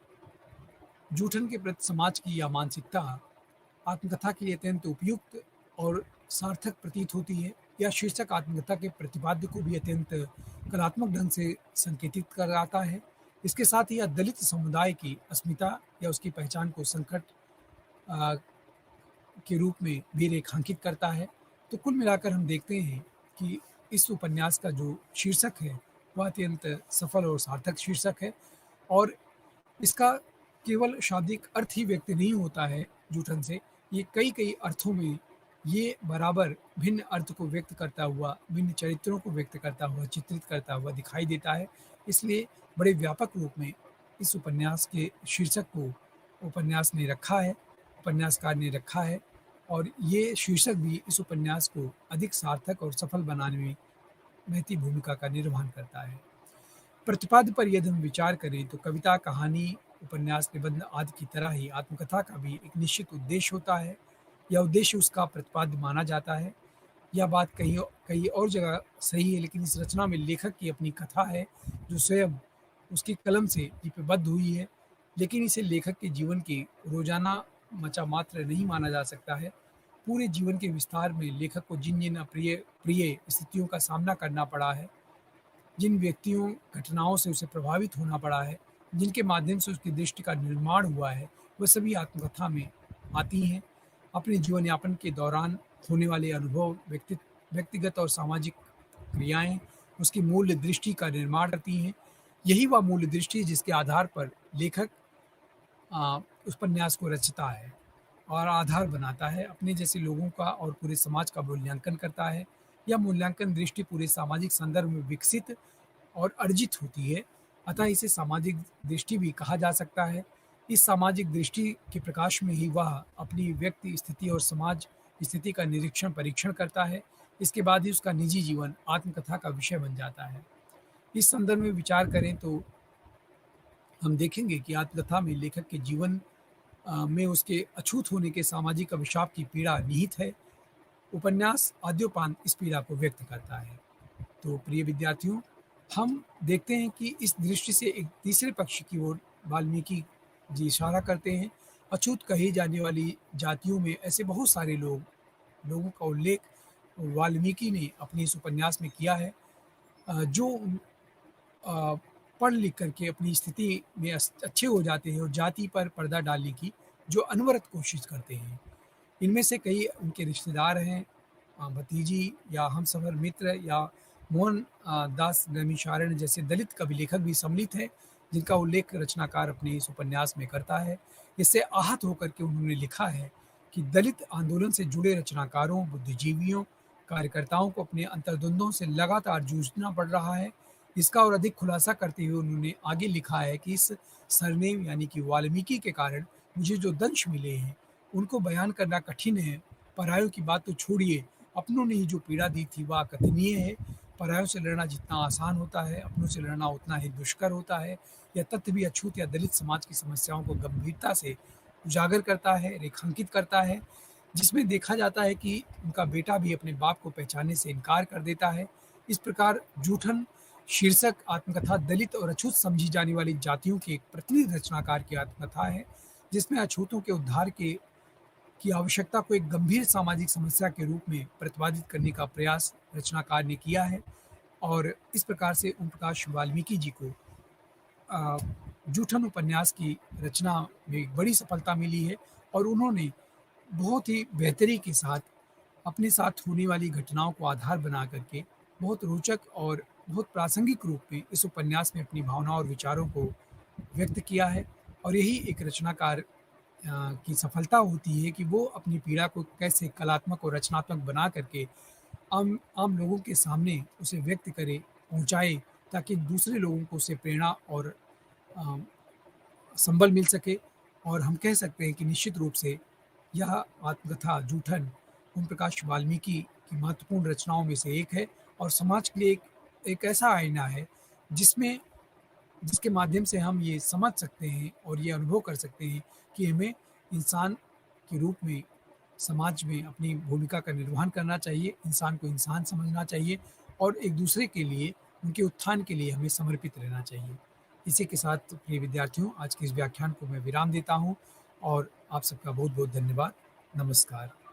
A: जूठन के प्रति समाज की यह मानसिकता आत्मकथा के लिए अत्यंत उपयुक्त और सार्थक प्रतीत होती है। यह शीर्षक आत्मकथा के प्रतिपाद्य को भी अत्यंत कलात्मक ढंग से संकेतित कराता है। इसके साथ ही यह दलित समुदाय की अस्मिता या उसकी पहचान को संकट अ, के रूप में भी रेखांकित करता है। तो कुल मिलाकर हम देखते हैं कि इस उपन्यास का जो शीर्षक है, वह अत्यंत सफल और सार्थक शीर्षक है और इसका केवल शाब्दिक अर्थ ही व्यक्त नहीं होता है जूठन से, ये कई-कई अर्थों में ये बराबर भिन्न अर्थ को व्यक्त करता हुआ, भिन्न चरित्रों को व्यक्त करता हुआ, चित्रित करता हुआ दिखाई देता है। इसलिए बड़े व्यापक रूप में इस उपन्यास के शीर्षक को उपन्यास ने रखा है, उपन्यासकार ने रखा है और ये शीर्षक भी इस उपन्यास को अधिक सार्थक और सफल बनाने में महती भूमिका का निर्वहन करता है। प्रतिपाद्य पर यदि हम विचार करें तो कविता, कहानी, उपन्यास, निबंध आदि की तरह ही आत्मकथा का भी एक निश्चित उद्देश्य होता है। यह उद्देश्य उसका प्रतिपाद्य माना जाता है। यह बात कहीं कहीं और जगह सही है, लेकिन इस रचना में लेखक की अपनी कथा है, जो स्वयं उसकी कलम से लिपिबद्ध हुई है। लेकिन इसे लेखक के जीवन की रोज़ाना मचा मात्र नहीं माना जा सकता है। पूरे जीवन के विस्तार में लेखक को जिन-जिन अप्रिय प्रिय स्थितियों का सामना करना पड़ा है, जिन व्यक्तियों, घटनाओं से उसे प्रभावित होना पड़ा है, जिनके माध्यम से उसकी दृष्टि का निर्माण हुआ है, वह सभी आत्मकथा में आती हैं। अपने जीवन यापन के दौरान होने वाले अनुभव, व्यक्तिगत और सामाजिक क्रियाएँ, उसकी मूल्य दृष्टि का निर्माण करती हैं। यही वह मूल्य दृष्टि है जिसके आधार पर लेखक उस उपन्यास को रचता है और आधार बनाता है, अपने जैसे लोगों का और पूरे समाज का मूल्यांकन करता है। यह मूल्यांकन दृष्टि पूरे सामाजिक संदर्भ में विकसित और अर्जित होती है, अतः इसे सामाजिक दृष्टि भी कहा जा सकता है। इस सामाजिक दृष्टि के प्रकाश में ही वह अपनी व्यक्ति स्थिति और समाज स्थिति का निरीक्षण परीक्षण करता है। इसके बाद ही उसका निजी जीवन आत्मकथा का विषय बन जाता है। इस संदर्भ में विचार करें तो हम देखेंगे कि आत्मकथा में लेखक के जीवन में उसके अछूत होने के सामाजिक अभिशाप की पीड़ा निहित है। उपन्यास आद्योपांत इस पीड़ा को व्यक्त करता है। तो प्रिय विद्यार्थियों, हम देखते हैं कि इस दृष्टि से एक तीसरे पक्ष की ओर वाल्मीकि जी इशारा करते हैं। अछूत कही जाने वाली जातियों में ऐसे बहुत सारे लोगों का उल्लेख वाल्मीकि ने अपने इस उपन्यास में किया है, जो अ, पढ़ लिख करके अपनी स्थिति में अच्छे हो जाते हैं और जाति पर पर्दा डालने की जो अनवरत कोशिश करते हैं। इनमें से कई उनके रिश्तेदार हैं, भतीजी या हमसफ़र मित्र या मोहन दास नैमिषारण्य जैसे दलित कवि लेखक भी सम्मिलित हैं, जिनका उल्लेख रचनाकार अपने इस उपन्यास में करता है। इससे आहत होकर के उन्होंने लिखा है कि दलित आंदोलन से जुड़े रचनाकारों, बुद्धिजीवियों, कार्यकर्ताओं को अपने अंतर्द्वंद्वों से लगातार जूझना पड़ रहा है। इसका और अधिक खुलासा करते हुए उन्होंने आगे लिखा है कि इस सरनेम यानी कि वाल्मीकि के कारण मुझे जो दंश मिले हैं, उनको बयान करना कठिन है। परायों की बात तो छोड़िए, अपनों ने ही जो पीड़ा दी थी वह अकथनीय है। परायों से लड़ना जितना आसान होता है, अपनों से लड़ना उतना ही दुष्कर होता है। यह तथ्य भी अछूत या दलित समाज की समस्याओं को गंभीरता से उजागर करता है, रेखांकित करता है, जिसमें देखा जाता है कि उनका बेटा भी अपने बाप को पहचानने से इनकार कर देता है। इस प्रकार जूठन शीर्षक आत्मकथा दलित और अछूत समझी जाने वाली जातियों की एक प्रतिनिधि रचनाकार की आत्मकथा है, जिसमें अछूतों के उद्धार की आवश्यकता को एक गंभीर सामाजिक समस्या के रूप में प्रतिपादित करने का प्रयास रचनाकार ने किया है और इस प्रकार से ओम प्रकाश वाल्मीकि जी को अ, जूठन उपन्यास की रचना में एक बड़ी सफलता मिली है और उन्होंने बहुत ही बेहतरी के साथ अपने साथ होने वाली घटनाओं को आधार बना करके बहुत रोचक और बहुत प्रासंगिक रूप में इस उपन्यास में अपनी भावनाओं और विचारों को व्यक्त किया है और यही एक रचनाकार की सफलता होती है कि वो अपनी पीड़ा को कैसे कलात्मक और रचनात्मक बना करके आम आम लोगों के सामने उसे व्यक्त करे, पहुँचाए, ताकि दूसरे लोगों को उससे प्रेरणा और अ, संबल मिल सके। और हम कह सकते हैं कि निश्चित रूप से यह आत्मकथा जूठन ओम प्रकाश वाल्मीकि की महत्वपूर्ण रचनाओं में से एक है और समाज के लिए एक ऐसा आईना है जिसमें जिसके माध्यम से हम ये समझ सकते हैं और ये अनुभव कर सकते हैं कि हमें इंसान के रूप में समाज में अपनी भूमिका का निर्वहन करना चाहिए, इंसान को इंसान समझना चाहिए और एक दूसरे के लिए, उनके उत्थान के लिए हमें समर्पित रहना चाहिए। इसी के साथ प्रिय विद्यार्थियों, आज के इस व्याख्यान को मैं विराम देता हूँ और आप सबका बहुत-बहुत धन्यवाद। नमस्कार।